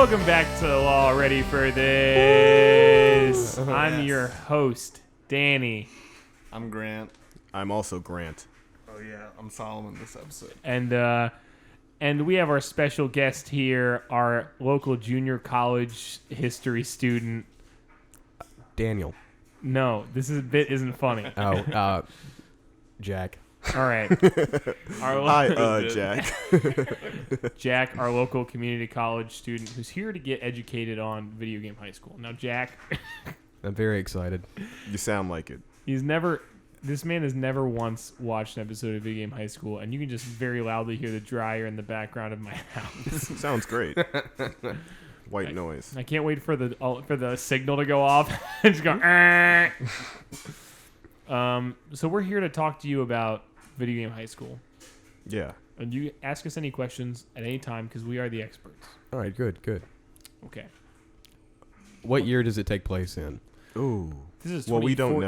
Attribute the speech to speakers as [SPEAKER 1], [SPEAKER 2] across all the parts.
[SPEAKER 1] Welcome back to Law Ready for This. I'm your host, Danny.
[SPEAKER 2] I'm Grant.
[SPEAKER 3] I'm also Grant.
[SPEAKER 2] Oh yeah, I'm Solomon this episode.
[SPEAKER 1] And we have our special guest here, our local junior college history student.
[SPEAKER 4] Daniel.
[SPEAKER 1] No, this bit isn't funny.
[SPEAKER 4] Oh, Jack.
[SPEAKER 1] All right.
[SPEAKER 3] Hi, Jack.
[SPEAKER 1] Jack, our local community college student who's here to get educated on Video Game High School. Now, Jack,
[SPEAKER 4] I'm very excited.
[SPEAKER 3] You sound like it.
[SPEAKER 1] this man has never once watched an episode of Video Game High School, and you can just very loudly hear the dryer in the background of my house.
[SPEAKER 3] Sounds great. White noise.
[SPEAKER 1] I can't wait for the signal to go off and just go. So we're here to talk to you about Video Game High School,
[SPEAKER 3] Yeah.
[SPEAKER 1] and you ask us any questions at any time because we are the experts.
[SPEAKER 4] All right, good.
[SPEAKER 1] Okay.
[SPEAKER 4] What year does it take place in?
[SPEAKER 3] Ooh.
[SPEAKER 1] This is 2014.
[SPEAKER 3] Well, we don't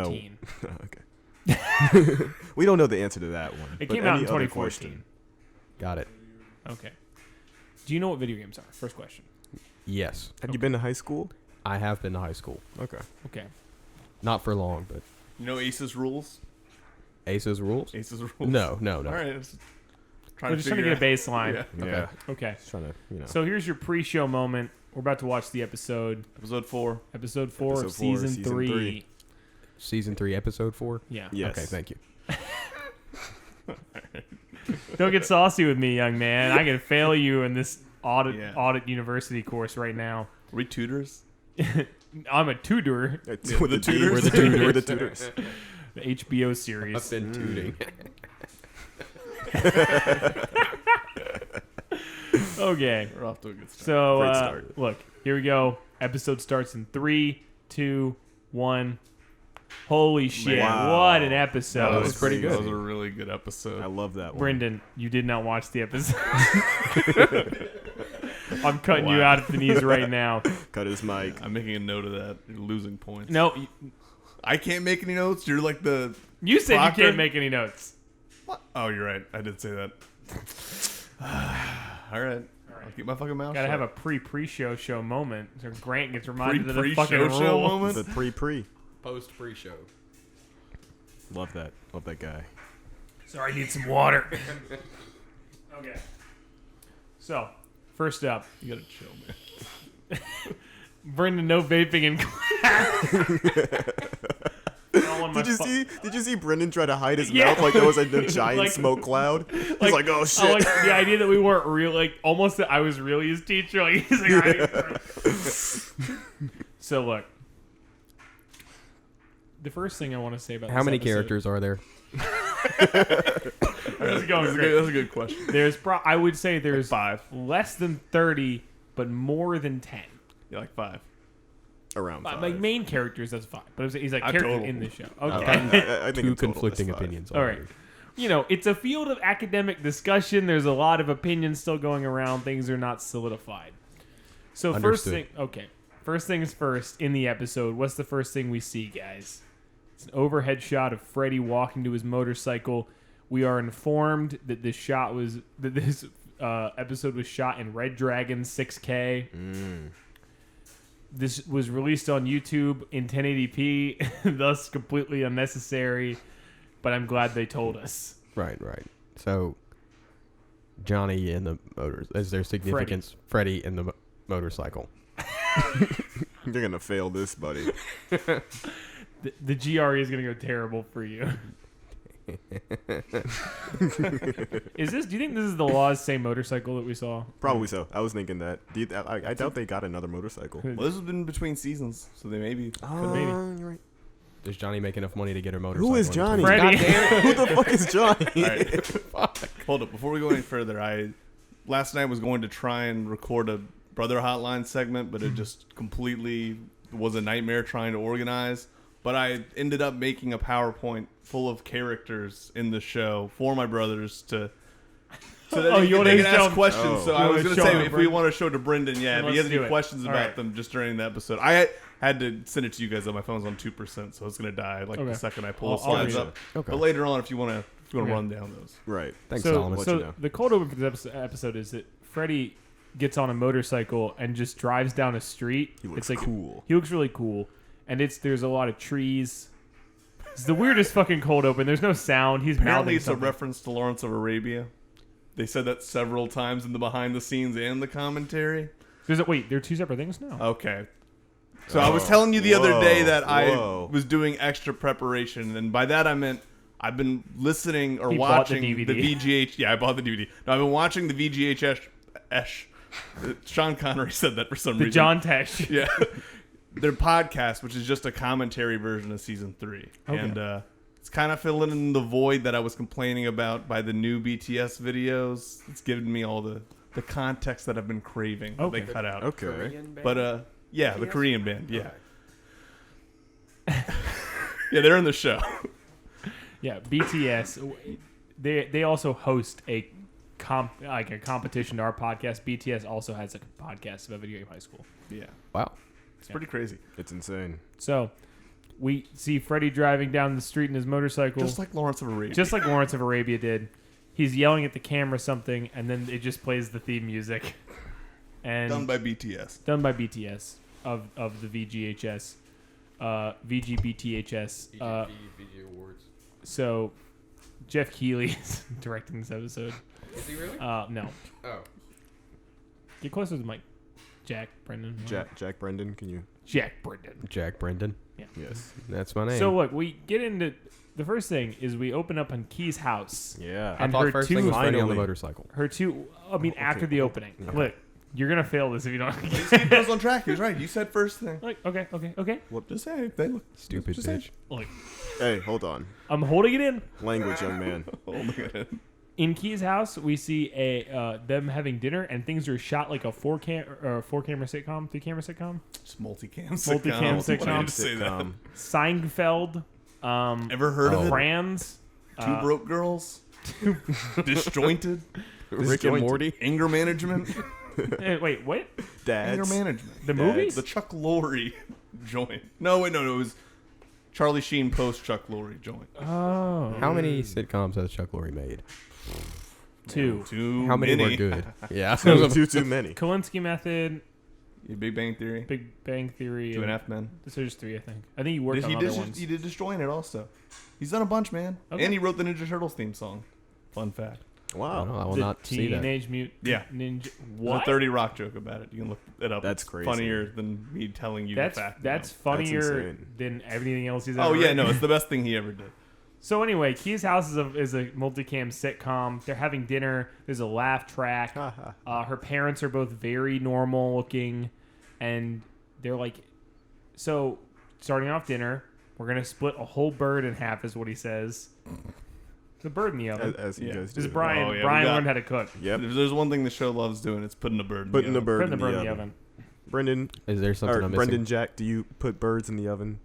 [SPEAKER 3] know. Okay. We don't know the answer to that one.
[SPEAKER 1] It
[SPEAKER 3] but
[SPEAKER 1] came out in
[SPEAKER 3] any other
[SPEAKER 1] 2014.
[SPEAKER 3] question?
[SPEAKER 4] Got it.
[SPEAKER 1] Okay. Do you know what video games are? First question.
[SPEAKER 4] Yes.
[SPEAKER 3] Have you been to high school?
[SPEAKER 4] I have been to high school.
[SPEAKER 3] Okay.
[SPEAKER 1] Okay.
[SPEAKER 4] Not for long, but
[SPEAKER 2] You know Ace's rules?
[SPEAKER 4] Ace's rules?
[SPEAKER 2] Ace's rules?
[SPEAKER 4] No.
[SPEAKER 2] All right.
[SPEAKER 1] We're just trying to get a baseline.
[SPEAKER 2] Yeah.
[SPEAKER 3] Yeah.
[SPEAKER 1] Okay.
[SPEAKER 3] Just trying to,
[SPEAKER 1] So here's your pre-show moment. We're about to watch the episode.
[SPEAKER 2] Episode 4.
[SPEAKER 1] Episode 4
[SPEAKER 3] Episode
[SPEAKER 1] of
[SPEAKER 3] 4,
[SPEAKER 1] season
[SPEAKER 3] season
[SPEAKER 1] 3.
[SPEAKER 3] 3.
[SPEAKER 4] Season 3, episode 4?
[SPEAKER 1] Yeah.
[SPEAKER 3] Yes.
[SPEAKER 4] Okay, thank you.
[SPEAKER 1] Don't get saucy with me, young man. I can fail you in this audit
[SPEAKER 2] Yeah.
[SPEAKER 1] university course right now.
[SPEAKER 2] Are we tutors?
[SPEAKER 1] I'm a tutor.
[SPEAKER 3] It's with the
[SPEAKER 2] tutors?
[SPEAKER 3] We're the tutors. We're the tutors.
[SPEAKER 1] The HBO series.
[SPEAKER 4] I've been tooting.
[SPEAKER 1] Okay.
[SPEAKER 2] We're off to a good start.
[SPEAKER 1] So,
[SPEAKER 3] Great start.
[SPEAKER 1] look, here we go. Episode starts in 3, 2, 1. Holy shit.
[SPEAKER 3] Wow.
[SPEAKER 1] What an episode.
[SPEAKER 4] That was pretty good.
[SPEAKER 2] That was a really good episode.
[SPEAKER 3] I love that one.
[SPEAKER 1] Brindan, you did not watch the episode. I'm cutting you out at the knees right now.
[SPEAKER 3] Cut his mic.
[SPEAKER 2] I'm making a note of that. You're losing points.
[SPEAKER 1] No,
[SPEAKER 2] I can't make any notes. You're like the...
[SPEAKER 1] you said
[SPEAKER 2] Proctor?
[SPEAKER 1] you can't make any notes.
[SPEAKER 2] What? Oh, you're right. I did say that. All right. I'll keep my fucking mouth
[SPEAKER 1] Gotta
[SPEAKER 2] shut.
[SPEAKER 1] have a pre-show moment so Grant gets reminded of the
[SPEAKER 2] Pre-show
[SPEAKER 1] fucking
[SPEAKER 2] show
[SPEAKER 1] rule.
[SPEAKER 2] moment?
[SPEAKER 3] The pre.
[SPEAKER 4] Post pre-show.
[SPEAKER 3] Love that. Love that guy.
[SPEAKER 1] Sorry, I need some water. Okay. So, first up,
[SPEAKER 2] You gotta chill, man.
[SPEAKER 1] Brindan, no vaping in class.
[SPEAKER 3] Did you see Brendan try to hide his
[SPEAKER 1] Yeah.
[SPEAKER 3] mouth like there was a giant
[SPEAKER 1] Like-
[SPEAKER 3] smoke cloud? He's like, oh shit.
[SPEAKER 1] I like the idea that we weren't real, like almost that I was really his teacher. Like he's like, So look, the first thing I want to say about
[SPEAKER 4] How
[SPEAKER 1] this
[SPEAKER 4] many
[SPEAKER 1] episode-
[SPEAKER 4] characters are there?
[SPEAKER 1] This is going great.
[SPEAKER 2] That's a good question.
[SPEAKER 1] There's I would say there's
[SPEAKER 2] 5.
[SPEAKER 1] less than 30, but more than 10.
[SPEAKER 2] Yeah, like 5.
[SPEAKER 3] Around 5.
[SPEAKER 1] Like main characters, that's 5. But he's like
[SPEAKER 2] A
[SPEAKER 1] character
[SPEAKER 2] total.
[SPEAKER 1] in the show.
[SPEAKER 3] I
[SPEAKER 1] Okay.
[SPEAKER 3] think
[SPEAKER 4] Two
[SPEAKER 3] in total
[SPEAKER 4] conflicting
[SPEAKER 3] that's 5.
[SPEAKER 4] opinions.
[SPEAKER 1] All right. You know, it's a field of academic discussion. There's a lot of opinions still going around. Things are not solidified. So
[SPEAKER 4] Understood.
[SPEAKER 1] First things first in the episode, what's the first thing we see, guys? It's an overhead shot of Freddie walking to his motorcycle. We are informed that this episode was shot in Red Dragon 6K. This was released on YouTube in 1080p, thus completely unnecessary, but I'm glad they told us.
[SPEAKER 4] Right. So, Johnny in the motors. Is there significance? Freddie in the motorcycle.
[SPEAKER 3] You're going to fail this, buddy.
[SPEAKER 1] The GRE is going to go terrible for you. Do you think this is the Law's same motorcycle that we saw?
[SPEAKER 3] Probably so. I was thinking that. I doubt they got another motorcycle.
[SPEAKER 2] Well, this has been between seasons, so they maybe...
[SPEAKER 1] maybe.
[SPEAKER 3] You're right.
[SPEAKER 4] Does Johnny make enough money to get a motorcycle?
[SPEAKER 3] Who is
[SPEAKER 4] in
[SPEAKER 3] Johnny?
[SPEAKER 4] between?
[SPEAKER 1] Freddie.
[SPEAKER 3] God damn it. Who the fuck is Johnny?
[SPEAKER 2] All right. Hold up. Before we go any further, last night was going to try and record a Brother Hotline segment, but it just completely was a nightmare trying to organize. But I ended up making a PowerPoint full of characters in the show for my brothers so that they can ask questions.
[SPEAKER 3] Oh.
[SPEAKER 2] So I was going to
[SPEAKER 1] show
[SPEAKER 2] say,
[SPEAKER 1] him,
[SPEAKER 2] if we
[SPEAKER 1] Brendan?
[SPEAKER 2] want to show to Brendan, yeah, if he
[SPEAKER 1] Let's
[SPEAKER 2] has
[SPEAKER 1] do
[SPEAKER 2] any
[SPEAKER 1] it.
[SPEAKER 2] questions
[SPEAKER 1] All
[SPEAKER 2] about
[SPEAKER 1] right.
[SPEAKER 2] them just during the episode. I had to send it to you guys, though. My phone's on 2%, so it's going to die
[SPEAKER 1] Okay.
[SPEAKER 2] the second I pull the
[SPEAKER 1] I'll
[SPEAKER 2] slides
[SPEAKER 1] read
[SPEAKER 2] up.
[SPEAKER 4] Okay.
[SPEAKER 2] But later on, if you want to
[SPEAKER 1] Okay.
[SPEAKER 2] run down those.
[SPEAKER 3] Right.
[SPEAKER 4] Thanks,
[SPEAKER 1] So,
[SPEAKER 4] Solomon.
[SPEAKER 3] Let
[SPEAKER 1] so
[SPEAKER 3] you know.
[SPEAKER 1] the cold open for this episode is that Freddie gets on a motorcycle and just drives down a street.
[SPEAKER 3] He looks
[SPEAKER 1] it's like
[SPEAKER 3] cool.
[SPEAKER 1] He looks really cool, and there's a lot of trees. It's the weirdest fucking cold open. There's no sound. He's
[SPEAKER 2] Apparently,
[SPEAKER 1] mouthing
[SPEAKER 2] it's
[SPEAKER 1] something.
[SPEAKER 2] a reference to Lawrence of Arabia. They said that several times in the behind the scenes and the commentary.
[SPEAKER 1] Wait, they're two separate things now.
[SPEAKER 2] Okay. So I was telling you the other day that I
[SPEAKER 3] whoa.
[SPEAKER 2] was doing extra preparation, and by that I meant I've been listening or
[SPEAKER 1] He bought the
[SPEAKER 2] watching the
[SPEAKER 1] DVD.
[SPEAKER 2] VGH. Yeah, I bought the DVD. No, I've been watching the VGHS. Sean Connery said that for some
[SPEAKER 1] The
[SPEAKER 2] reason.
[SPEAKER 1] John Tesh.
[SPEAKER 2] Yeah. Their podcast, which is just a commentary version of season 3.
[SPEAKER 1] Okay.
[SPEAKER 2] And it's kind of filling in the void that I was complaining about by the new BTS videos. It's giving me all the context that I've been craving that
[SPEAKER 1] Okay.
[SPEAKER 2] they cut out.
[SPEAKER 3] Okay.
[SPEAKER 2] But yeah, the Korean band, yeah. Yeah, they're in the show.
[SPEAKER 1] Yeah, BTS. They also host a competition to our podcast. BTS also has a podcast about Video Game High School.
[SPEAKER 2] Yeah.
[SPEAKER 4] Wow.
[SPEAKER 2] It's pretty crazy.
[SPEAKER 3] It's insane.
[SPEAKER 1] So we see Freddie driving down the street in his motorcycle,
[SPEAKER 2] Just like Lawrence of Arabia.
[SPEAKER 1] just like Lawrence of Arabia did. He's yelling at the camera something, and then it just plays the theme music. And
[SPEAKER 2] Done by BTS.
[SPEAKER 1] done by BTS of the VGHS, VGBTHS.
[SPEAKER 4] VG Awards.
[SPEAKER 1] So Jeff Keighley is directing this episode.
[SPEAKER 4] Is he really?
[SPEAKER 1] No,
[SPEAKER 4] Oh.
[SPEAKER 1] get closer to the mic. Jack Brindan.
[SPEAKER 3] Jack Brendan, can you?
[SPEAKER 1] Jack Brindan.
[SPEAKER 4] Jack Brendan.
[SPEAKER 3] Yes.
[SPEAKER 4] That's my name.
[SPEAKER 1] So look, we get into the first thing is we open up on Key's house.
[SPEAKER 3] Yeah.
[SPEAKER 1] And
[SPEAKER 4] I thought
[SPEAKER 1] her
[SPEAKER 4] first
[SPEAKER 1] two-
[SPEAKER 4] thing was Freddie on the
[SPEAKER 3] Finally.
[SPEAKER 4] motorcycle.
[SPEAKER 1] Her two. I mean, after the opening. Look, you're gonna fail this if you don't.
[SPEAKER 2] He goes on track. He was right. You said first thing.
[SPEAKER 1] Like, okay.
[SPEAKER 2] Well, just say they look
[SPEAKER 4] Stupid
[SPEAKER 2] just say-
[SPEAKER 4] bitch.
[SPEAKER 1] Look,
[SPEAKER 3] Hey, hold on.
[SPEAKER 1] I'm holding it in.
[SPEAKER 3] Language, young man.
[SPEAKER 2] Oh, look at it.
[SPEAKER 1] In Key's house, we see them having dinner, and things are shot like a four camera sitcom, 3-camera sitcom.
[SPEAKER 2] Just multicam
[SPEAKER 1] Multicam
[SPEAKER 2] sitcom. Why
[SPEAKER 1] sitcom.
[SPEAKER 2] did you say that?
[SPEAKER 1] Seinfeld.
[SPEAKER 2] Ever heard of it?
[SPEAKER 1] Franz.
[SPEAKER 2] Two Broke Girls. Disjointed.
[SPEAKER 4] Rick and Morty.
[SPEAKER 2] Anger Management.
[SPEAKER 1] Wait, what?
[SPEAKER 3] Dads.
[SPEAKER 2] Anger Management.
[SPEAKER 1] The movies?
[SPEAKER 2] The Chuck Lorre joint. No, it was Charlie Sheen post Chuck Lorre joint.
[SPEAKER 1] Oh,
[SPEAKER 4] How many sitcoms has Chuck Lorre made?
[SPEAKER 1] two.
[SPEAKER 2] Too
[SPEAKER 4] How many
[SPEAKER 2] many.
[SPEAKER 4] were good? Yeah.
[SPEAKER 3] Too many.
[SPEAKER 1] Kolinsky Method,
[SPEAKER 2] Yeah, Big Bang Theory.
[SPEAKER 1] Big Bang Theory.
[SPEAKER 2] 2.5 Men.
[SPEAKER 1] So there's 3, I think. I think you worked on
[SPEAKER 2] He
[SPEAKER 1] other
[SPEAKER 2] did,
[SPEAKER 1] ones.
[SPEAKER 2] he did Disjointed also. He's done a bunch, man.
[SPEAKER 1] Okay.
[SPEAKER 2] And he wrote the Ninja Turtles theme song. Fun fact.
[SPEAKER 3] Wow.
[SPEAKER 4] I will
[SPEAKER 1] The
[SPEAKER 4] not see that.
[SPEAKER 1] Teenage Mutant
[SPEAKER 2] Yeah.
[SPEAKER 1] Ninja.
[SPEAKER 2] There's
[SPEAKER 1] What?
[SPEAKER 2] a 30 Rock joke about it. You can look it up.
[SPEAKER 3] That's
[SPEAKER 2] It's
[SPEAKER 3] crazy.
[SPEAKER 2] funnier than me telling you
[SPEAKER 1] That's
[SPEAKER 2] the fact.
[SPEAKER 1] that's funnier
[SPEAKER 3] insane.
[SPEAKER 1] than everything else he's ever.
[SPEAKER 2] Oh, yeah,
[SPEAKER 1] written.
[SPEAKER 2] no, it's the best thing he ever did.
[SPEAKER 1] So anyway, Key's house is a multicam sitcom. They're having dinner. There's a laugh track. Her parents are both very normal looking, and they're like, so starting off dinner, we're gonna split a whole bird in half, is what he says. The bird in the oven.
[SPEAKER 3] As you
[SPEAKER 2] Yeah.
[SPEAKER 3] guys
[SPEAKER 1] This
[SPEAKER 3] do.
[SPEAKER 1] is Brian.
[SPEAKER 2] Oh, yeah, we
[SPEAKER 1] Brian
[SPEAKER 2] got-
[SPEAKER 1] learned how to cook.
[SPEAKER 3] Yep.
[SPEAKER 2] If there's one thing the show loves doing, it's putting a bird in
[SPEAKER 3] Putting
[SPEAKER 2] the
[SPEAKER 3] the
[SPEAKER 2] oven.
[SPEAKER 3] bird
[SPEAKER 1] Putting
[SPEAKER 3] in
[SPEAKER 1] the bird
[SPEAKER 3] the
[SPEAKER 1] in the
[SPEAKER 3] oven.
[SPEAKER 1] oven.
[SPEAKER 3] Brendan,
[SPEAKER 4] Is there something
[SPEAKER 3] or
[SPEAKER 4] I'm
[SPEAKER 3] Brendan
[SPEAKER 4] missing?
[SPEAKER 3] Jack, do you put birds in the oven?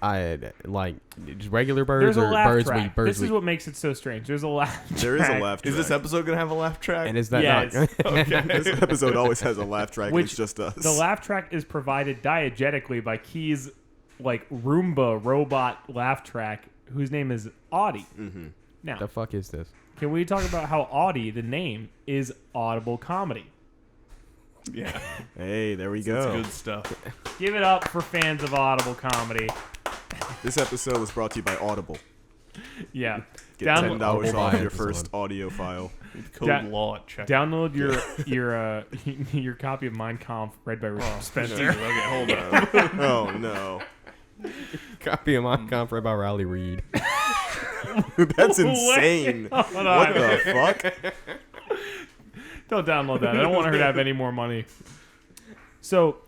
[SPEAKER 4] I like just regular birds
[SPEAKER 1] There's a
[SPEAKER 4] or
[SPEAKER 1] laugh
[SPEAKER 4] birds
[SPEAKER 1] track.
[SPEAKER 4] birds
[SPEAKER 1] This is what makes it so strange. There's a laugh.
[SPEAKER 3] There is a
[SPEAKER 1] track.
[SPEAKER 3] laugh track.
[SPEAKER 2] Is this episode going to have a laugh track?
[SPEAKER 4] And is that
[SPEAKER 1] Yes.
[SPEAKER 4] not?
[SPEAKER 3] This episode always has a laugh track.
[SPEAKER 1] Which
[SPEAKER 3] It's just us.
[SPEAKER 1] The laugh track is provided diegetically by Key's like Roomba robot laugh track, whose name is Audie.
[SPEAKER 3] Mm-hmm.
[SPEAKER 1] Now,
[SPEAKER 4] The fuck is this?
[SPEAKER 1] can we talk about how Audie, the name, is audible comedy?
[SPEAKER 2] Yeah.
[SPEAKER 3] Hey, there we
[SPEAKER 2] It's
[SPEAKER 3] go.
[SPEAKER 2] good stuff.
[SPEAKER 1] Give it up for fans of audible comedy.
[SPEAKER 3] This episode was brought to you by Audible.
[SPEAKER 1] Yeah.
[SPEAKER 3] Get
[SPEAKER 1] Download-
[SPEAKER 3] $10
[SPEAKER 4] Audible
[SPEAKER 3] off
[SPEAKER 4] buy
[SPEAKER 3] your
[SPEAKER 4] episode.
[SPEAKER 3] first audio file.
[SPEAKER 2] Code
[SPEAKER 1] Da-
[SPEAKER 2] law at check.
[SPEAKER 1] Download your copy of Mein Kampf read by Richard Spencer.
[SPEAKER 2] Okay, hold on.
[SPEAKER 3] Oh no,
[SPEAKER 4] Copy of my comp read by Riley Reid.
[SPEAKER 3] that's
[SPEAKER 1] Wait,
[SPEAKER 3] insane.
[SPEAKER 1] hold on.
[SPEAKER 3] What the fuck?
[SPEAKER 1] Don't download that. I don't want her to have any more money. So,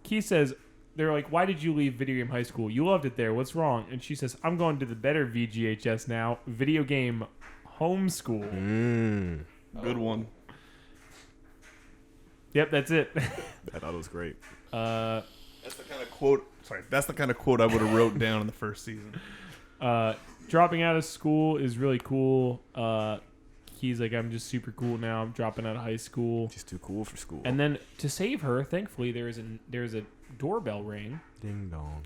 [SPEAKER 1] Key says, they're like, why did you leave Video Game High School? You loved it there. What's wrong? And she says, I'm going to the better VGHS now. Video Game Homeschool.
[SPEAKER 2] Good one.
[SPEAKER 1] Yep, that's it.
[SPEAKER 3] I thought it was great.
[SPEAKER 2] That's the kind of quote. Sorry, that's the kind of quote I would have wrote down in the first season.
[SPEAKER 1] Dropping out of school is really cool. He's like, I'm just super cool now. I'm dropping out of high school.
[SPEAKER 3] Just too cool for school.
[SPEAKER 1] And then to save her, thankfully, there's a doorbell ring.
[SPEAKER 3] Ding dong.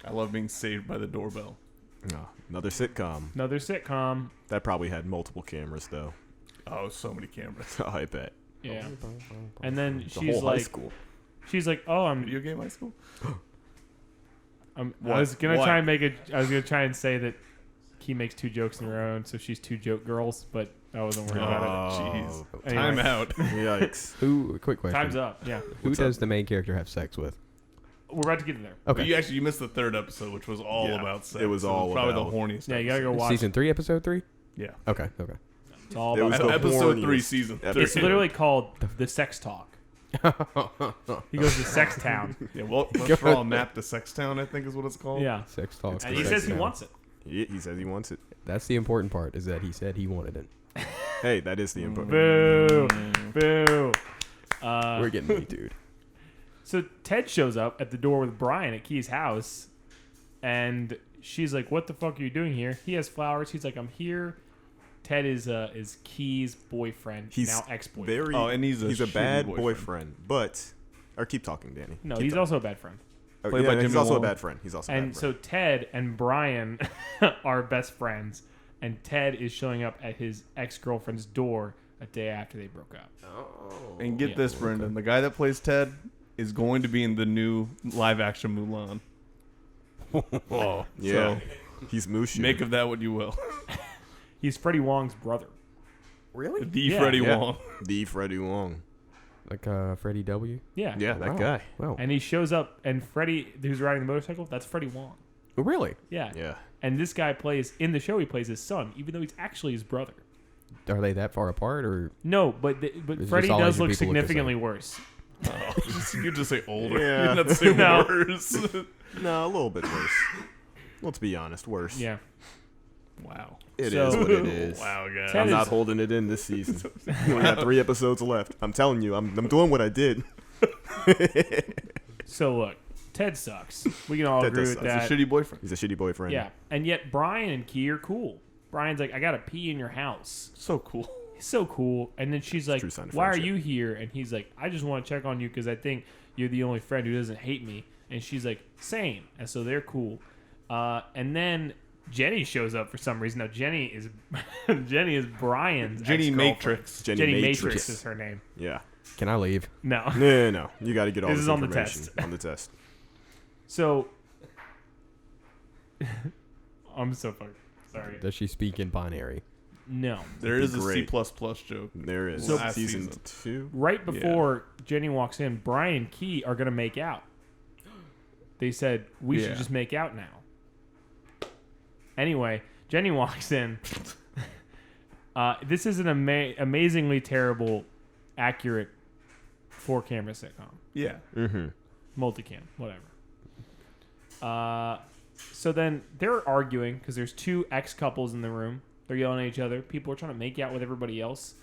[SPEAKER 2] I love being saved by the doorbell.
[SPEAKER 3] Oh, another sitcom.
[SPEAKER 1] Another sitcom.
[SPEAKER 3] That probably had multiple cameras though.
[SPEAKER 2] Oh, so many cameras.
[SPEAKER 3] I bet.
[SPEAKER 1] Yeah. And then
[SPEAKER 3] The
[SPEAKER 1] she's
[SPEAKER 3] whole high
[SPEAKER 1] like,
[SPEAKER 3] school.
[SPEAKER 1] oh,
[SPEAKER 2] Video game high school.
[SPEAKER 1] I
[SPEAKER 2] What?
[SPEAKER 1] was gonna
[SPEAKER 2] What?
[SPEAKER 1] try and say that he makes 2 jokes in a row, and so she's 2 joke girls, but I wasn't worried about
[SPEAKER 2] Jeez.
[SPEAKER 1] it. Anyway,
[SPEAKER 2] Time out.
[SPEAKER 3] Yikes.
[SPEAKER 4] Quick question.
[SPEAKER 1] Time's up. Yeah,
[SPEAKER 4] Who does the main character have sex with?
[SPEAKER 1] we're about to get in there.
[SPEAKER 4] Okay.
[SPEAKER 2] You missed the 3rd episode, which was all
[SPEAKER 3] Yeah,
[SPEAKER 2] about sex.
[SPEAKER 3] it was all
[SPEAKER 2] probably
[SPEAKER 3] about-
[SPEAKER 2] the horniest.
[SPEAKER 1] Yeah, you gotta go watch.
[SPEAKER 4] Season 3, episode 3?
[SPEAKER 2] Yeah.
[SPEAKER 4] Okay.
[SPEAKER 1] It's all
[SPEAKER 3] It
[SPEAKER 1] about.
[SPEAKER 3] was
[SPEAKER 1] sex.
[SPEAKER 3] the
[SPEAKER 2] Episode
[SPEAKER 3] horniest
[SPEAKER 2] 3, season 3.
[SPEAKER 1] It's literally called the Sex Talk. He goes to Sex Town.
[SPEAKER 2] Yeah, well, let's draw a map to Sex Town, I think is what it's called.
[SPEAKER 1] Yeah,
[SPEAKER 4] Sex talk.
[SPEAKER 1] and he says he wants it.
[SPEAKER 3] He says he wants it.
[SPEAKER 4] That's the important part, is that he said he wanted it.
[SPEAKER 3] Hey, that is the important.
[SPEAKER 1] Boo, boo.
[SPEAKER 4] We're getting me, dude.
[SPEAKER 1] So Ted shows up at the door with Brian at Key's house, and she's like, "What the fuck are you doing here?" He has flowers. He's like, "I'm here." Ted is Key's boyfriend,
[SPEAKER 3] He's
[SPEAKER 1] now ex-boyfriend.
[SPEAKER 3] Very.
[SPEAKER 2] Oh, and he's a
[SPEAKER 3] he's a
[SPEAKER 2] shitty
[SPEAKER 3] bad
[SPEAKER 2] boyfriend.
[SPEAKER 3] boyfriend. But, or keep talking, Danny.
[SPEAKER 1] No,
[SPEAKER 3] Keep
[SPEAKER 1] he's
[SPEAKER 3] talking.
[SPEAKER 1] also a bad friend.
[SPEAKER 3] Oh,
[SPEAKER 2] played
[SPEAKER 3] yeah,
[SPEAKER 2] by
[SPEAKER 3] he's
[SPEAKER 2] Jimmy
[SPEAKER 3] also
[SPEAKER 2] Wong.
[SPEAKER 3] a bad friend. He's also a
[SPEAKER 1] And
[SPEAKER 3] bad
[SPEAKER 1] so
[SPEAKER 3] friend.
[SPEAKER 1] Ted and Brian are best friends, and Ted is showing up at his ex-girlfriend's door a day after they broke up.
[SPEAKER 2] And get
[SPEAKER 1] Yeah.
[SPEAKER 2] this, Brendan. The guy that plays Ted is going to be in the new live-action Mulan.
[SPEAKER 3] Oh, yeah.
[SPEAKER 2] So,
[SPEAKER 3] He's Mushu.
[SPEAKER 2] make of that what you will.
[SPEAKER 1] He's Freddie Wong's brother.
[SPEAKER 4] Really?
[SPEAKER 2] The
[SPEAKER 1] Yeah.
[SPEAKER 2] Freddie
[SPEAKER 3] Yeah.
[SPEAKER 2] Wong.
[SPEAKER 3] The Freddie Wong.
[SPEAKER 4] Like Freddie W?
[SPEAKER 1] Yeah.
[SPEAKER 3] Yeah, that
[SPEAKER 4] Wow.
[SPEAKER 3] guy.
[SPEAKER 4] Wow.
[SPEAKER 1] And he shows up, and Freddie, who's riding the motorcycle, that's Freddie Wong.
[SPEAKER 4] Oh, really?
[SPEAKER 1] Yeah.
[SPEAKER 3] Yeah.
[SPEAKER 1] And this guy plays, in the show, he plays his son, even though he's actually his brother.
[SPEAKER 4] Are they that far apart, or
[SPEAKER 1] No, but
[SPEAKER 4] It's
[SPEAKER 1] Freddie
[SPEAKER 4] just all
[SPEAKER 1] does
[SPEAKER 4] Asian
[SPEAKER 1] look
[SPEAKER 4] people look the
[SPEAKER 1] significantly worse.
[SPEAKER 2] Oh, you just say older.
[SPEAKER 3] Yeah.
[SPEAKER 2] You not say
[SPEAKER 1] No.
[SPEAKER 2] worse.
[SPEAKER 3] No, a little bit worse. Let's be honest, worse.
[SPEAKER 1] Yeah.
[SPEAKER 2] Wow.
[SPEAKER 3] It
[SPEAKER 1] So-
[SPEAKER 3] is what it is.
[SPEAKER 2] Wow, guys.
[SPEAKER 1] Ted
[SPEAKER 3] I'm
[SPEAKER 1] is-
[SPEAKER 3] not holding it in this season. We only got 3 episodes left. I'm telling you, I'm doing what I did.
[SPEAKER 1] So look, Ted sucks. We can all
[SPEAKER 3] Ted
[SPEAKER 1] agree
[SPEAKER 3] does
[SPEAKER 1] with
[SPEAKER 3] suck.
[SPEAKER 1] that.
[SPEAKER 2] He's a shitty boyfriend.
[SPEAKER 3] He's a shitty boyfriend.
[SPEAKER 1] Yeah. And yet Brian and Key are cool. Brian's like, I gotta pee in your house.
[SPEAKER 2] So cool.
[SPEAKER 1] He's so cool. And then she's like,
[SPEAKER 3] true sign of
[SPEAKER 1] why are
[SPEAKER 3] friendship.
[SPEAKER 1] you here? And he's like, I just want to check on you because I think you're the only friend who doesn't hate me. And she's like, same. And so they're cool. And then Jenny shows up for some reason. Now Jenny is Jenny is Brian's
[SPEAKER 2] Jenny
[SPEAKER 1] ex-girlfriend.
[SPEAKER 2] Matrix.
[SPEAKER 1] Jenny Matrix is her name.
[SPEAKER 3] Yeah.
[SPEAKER 4] can I leave?
[SPEAKER 1] No.
[SPEAKER 3] No. You got to get all
[SPEAKER 1] This
[SPEAKER 3] this
[SPEAKER 1] is on the
[SPEAKER 3] information
[SPEAKER 1] test.
[SPEAKER 3] on the test.
[SPEAKER 1] So I'm so fucking sorry.
[SPEAKER 4] Does she speak in binary?
[SPEAKER 1] No.
[SPEAKER 2] There is a
[SPEAKER 3] Great.
[SPEAKER 2] C++ joke.
[SPEAKER 3] There is
[SPEAKER 2] So-
[SPEAKER 3] season
[SPEAKER 2] Last
[SPEAKER 3] 2.
[SPEAKER 1] Right before Jenny walks in, Brian and Key are gonna make out. They said we should
[SPEAKER 2] Yeah.
[SPEAKER 1] just make out now. Anyway, Jenny walks in. This is an amazingly terrible, accurate 4-camera sitcom,
[SPEAKER 2] Yeah.
[SPEAKER 3] Mm-hmm.
[SPEAKER 1] multicam, whatever. So then they're arguing because there's 2 ex-couples in the room. They're yelling at each other. People are trying to make out with everybody else.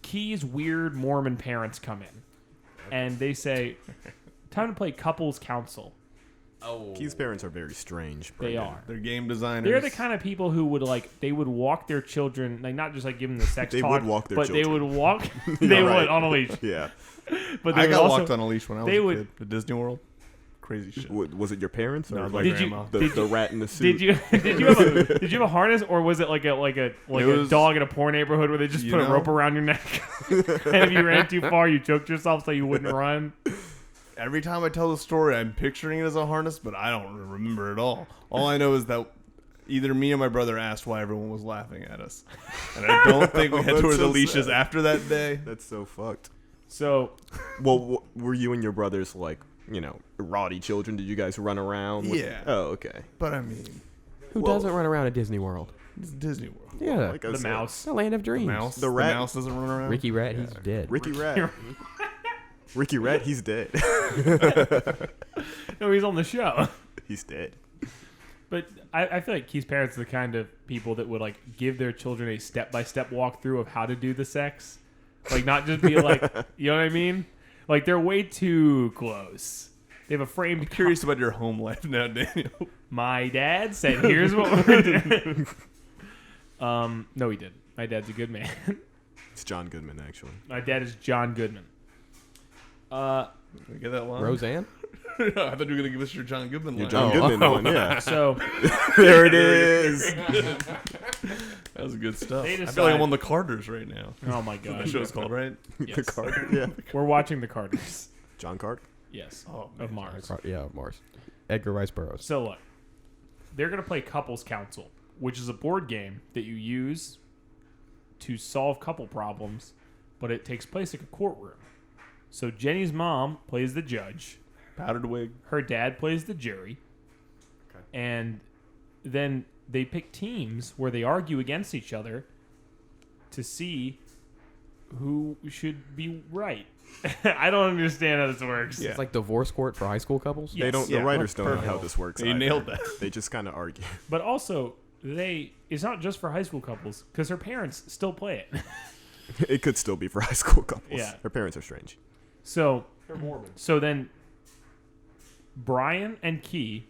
[SPEAKER 1] Key's weird Mormon parents come in, and they say, "Time to play couples counsel."
[SPEAKER 4] Oh.
[SPEAKER 3] Key's parents are very strange.
[SPEAKER 1] They
[SPEAKER 3] Brendan.
[SPEAKER 1] are.
[SPEAKER 2] They're game designers.
[SPEAKER 1] They're the kind of people who would they would walk their children, like not just like give them the sex
[SPEAKER 3] They
[SPEAKER 1] talk,
[SPEAKER 3] would walk their
[SPEAKER 1] but
[SPEAKER 3] children.
[SPEAKER 1] they would walk. They
[SPEAKER 3] right.
[SPEAKER 1] would on a leash,
[SPEAKER 3] Yeah.
[SPEAKER 1] but they
[SPEAKER 2] I
[SPEAKER 1] would
[SPEAKER 2] got
[SPEAKER 1] also,
[SPEAKER 2] walked on a leash when I was
[SPEAKER 1] they
[SPEAKER 2] a
[SPEAKER 1] would-
[SPEAKER 2] kid at Disney World. Crazy shit.
[SPEAKER 3] Was it your parents or
[SPEAKER 2] No,
[SPEAKER 3] like
[SPEAKER 2] my
[SPEAKER 1] Did you-
[SPEAKER 2] grandma.
[SPEAKER 3] the rat in the suit?
[SPEAKER 1] Did you did you have a harness, or was it like a
[SPEAKER 2] It
[SPEAKER 1] a
[SPEAKER 2] was-
[SPEAKER 1] dog in a poor neighborhood where they just
[SPEAKER 2] You
[SPEAKER 1] put a
[SPEAKER 2] know?
[SPEAKER 1] rope around your neck, and if you ran too far, you choked yourself so you wouldn't run?
[SPEAKER 2] Every time I tell the story, I'm picturing it as a harness, but I don't remember it all. All I know is that either me or my brother asked why everyone was laughing at us. And I don't think we had to
[SPEAKER 3] That's
[SPEAKER 2] wear the
[SPEAKER 3] so
[SPEAKER 2] leashes
[SPEAKER 3] sad.
[SPEAKER 2] after that day.
[SPEAKER 3] That's so fucked.
[SPEAKER 1] So
[SPEAKER 3] Well, were you and your brothers like, rowdy children? Did you guys run around?
[SPEAKER 2] Yeah.
[SPEAKER 3] Oh, okay.
[SPEAKER 2] But I mean,
[SPEAKER 4] Who doesn't run around at Disney World?
[SPEAKER 2] it's Disney World.
[SPEAKER 4] Yeah.
[SPEAKER 3] Like I
[SPEAKER 1] the
[SPEAKER 3] said,
[SPEAKER 1] mouse.
[SPEAKER 4] The land of dreams.
[SPEAKER 2] Mouse.
[SPEAKER 3] The rat-
[SPEAKER 2] mouse doesn't run around.
[SPEAKER 4] Ricky Rat, he's dead.
[SPEAKER 3] Ricky Rat. Ricky Rat, he's dead.
[SPEAKER 1] No, he's on the show.
[SPEAKER 3] He's dead.
[SPEAKER 1] But I feel like Key's parents are the kind of people that would give their children a step-by-step walkthrough of how to do the sex. Not just be like, you know what I mean? They're way too close. They have a framed.
[SPEAKER 2] I'm curious about your home life now, Daniel.
[SPEAKER 1] My dad said, "Here's what we're doing." No, he didn't. My dad's a good man.
[SPEAKER 3] It's John Goodman, actually.
[SPEAKER 1] My dad is John Goodman.
[SPEAKER 2] Did I get that line?
[SPEAKER 4] Roseanne?
[SPEAKER 2] I thought you were going to give us your John Goodman
[SPEAKER 3] Your
[SPEAKER 2] line.
[SPEAKER 3] John Goodman one, yeah.
[SPEAKER 1] So
[SPEAKER 3] There it is.
[SPEAKER 2] That was was good stuff.
[SPEAKER 1] They
[SPEAKER 2] I feel like
[SPEAKER 1] decide-
[SPEAKER 2] I'm on the Carters right now.
[SPEAKER 1] Oh my
[SPEAKER 2] That's what
[SPEAKER 1] god.
[SPEAKER 2] the show's called, right?
[SPEAKER 1] Yes.
[SPEAKER 3] The Carter. Yeah.
[SPEAKER 1] We're watching the Carters.
[SPEAKER 3] John Carter.
[SPEAKER 1] Yes.
[SPEAKER 2] Oh,
[SPEAKER 1] Of Mars.
[SPEAKER 4] Yeah, Mars. Edgar Rice Burroughs.
[SPEAKER 1] So look, they're gonna play Couples Counsel, which is a board game that you use to solve couple problems, but it takes place like a courtroom. So Jenny's mom plays the judge,
[SPEAKER 2] Powdered wig.
[SPEAKER 1] her dad plays the jury,
[SPEAKER 3] Okay.
[SPEAKER 1] and then they pick teams where they argue against each other to see who should be right. I don't understand how this works.
[SPEAKER 2] Yeah.
[SPEAKER 4] It's like divorce court for high school couples.
[SPEAKER 1] Yeah.
[SPEAKER 3] They don't.
[SPEAKER 1] Yes.
[SPEAKER 3] The writers don't know
[SPEAKER 2] Perfect.
[SPEAKER 3] how this works.
[SPEAKER 2] You
[SPEAKER 3] either.
[SPEAKER 2] nailed that.
[SPEAKER 3] They just kind of argue.
[SPEAKER 1] But also, it's not just for high school couples, because her parents still play it.
[SPEAKER 3] It could still be for high school couples.
[SPEAKER 1] Yeah.
[SPEAKER 3] Their parents are strange.
[SPEAKER 1] So,
[SPEAKER 4] They're Mormon.
[SPEAKER 1] so then Brian and Key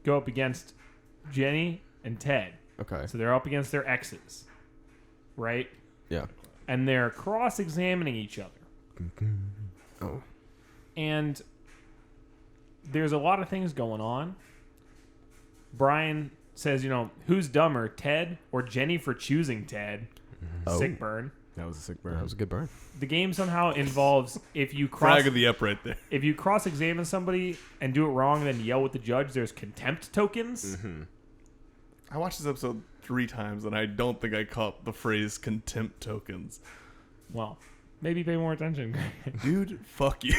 [SPEAKER 1] go up against Jenny and Ted.
[SPEAKER 4] Okay.
[SPEAKER 1] So they're up against their exes, right?
[SPEAKER 4] Yeah.
[SPEAKER 1] And they're cross-examining each other.
[SPEAKER 4] Oh.
[SPEAKER 1] And there's a lot of things going on. Brian says, who's dumber, Ted or Jenny for choosing Ted?
[SPEAKER 4] Oh.
[SPEAKER 1] Sick burn.
[SPEAKER 3] That was a sick burn.
[SPEAKER 4] That was a good burn.
[SPEAKER 1] The game somehow involves if you cross
[SPEAKER 2] Frag of the up right there.
[SPEAKER 1] if you cross-examine somebody and do it wrong and then yell at the judge, there's contempt tokens.
[SPEAKER 3] Mm-hmm.
[SPEAKER 2] I watched this episode 3 times, and I don't think I caught the phrase contempt tokens.
[SPEAKER 1] Well, maybe pay more attention.
[SPEAKER 2] Dude, fuck you.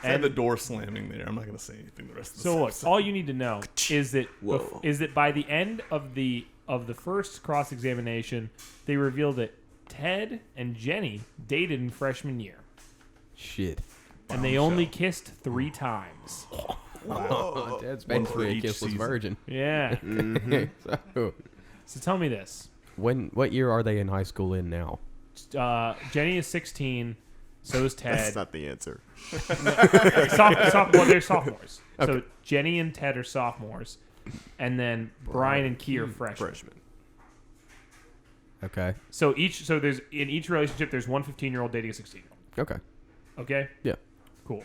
[SPEAKER 2] I had
[SPEAKER 1] And
[SPEAKER 2] the door slamming there. I'm not going to say anything the rest of the
[SPEAKER 1] so look, all you need to know is that
[SPEAKER 3] Whoa.
[SPEAKER 1] by the end of the first cross-examination, they revealed that Ted and Jenny dated in freshman year,
[SPEAKER 4] Shit.
[SPEAKER 1] and they only kissed 3 times.
[SPEAKER 3] Wow.
[SPEAKER 4] Ted's
[SPEAKER 2] One
[SPEAKER 4] basically
[SPEAKER 2] for
[SPEAKER 4] a
[SPEAKER 2] each
[SPEAKER 4] kissless
[SPEAKER 2] season.
[SPEAKER 4] virgin.
[SPEAKER 1] Yeah.
[SPEAKER 4] So,
[SPEAKER 1] So tell me this:
[SPEAKER 4] what year are they in high school in now?
[SPEAKER 1] Jenny is 16, so is Ted.
[SPEAKER 3] That's not the answer.
[SPEAKER 1] They're sophomores. So
[SPEAKER 4] Okay.
[SPEAKER 1] Jenny and Ted are sophomores, and then Brian and Key are freshmen.
[SPEAKER 3] Freshman.
[SPEAKER 4] Okay.
[SPEAKER 1] So there's in each relationship there's one 15-year-old dating a 16-year-old.
[SPEAKER 4] Okay.
[SPEAKER 1] Okay.
[SPEAKER 4] Yeah.
[SPEAKER 1] Cool.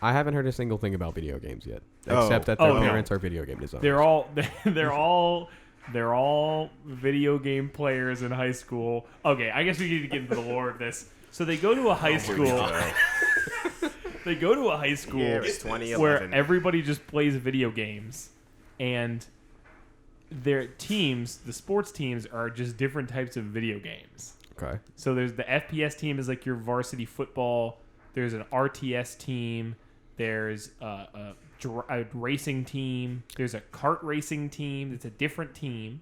[SPEAKER 4] I haven't heard a single thing about video games yet,
[SPEAKER 3] Oh.
[SPEAKER 4] except that their
[SPEAKER 1] Oh, no.
[SPEAKER 4] parents are video game designers.
[SPEAKER 1] They're all video game players in high school. Okay, I guess we need to get into the lore of this. So they go to a high school. They go to a high school
[SPEAKER 3] Yeah, it was 2011.
[SPEAKER 1] where everybody just plays video games, and their teams, the sports teams, are just different types of video games.
[SPEAKER 4] Okay.
[SPEAKER 1] So there's the FPS team is like your varsity football. There's an RTS team. There's a racing team. There's a kart racing team. It's a different team.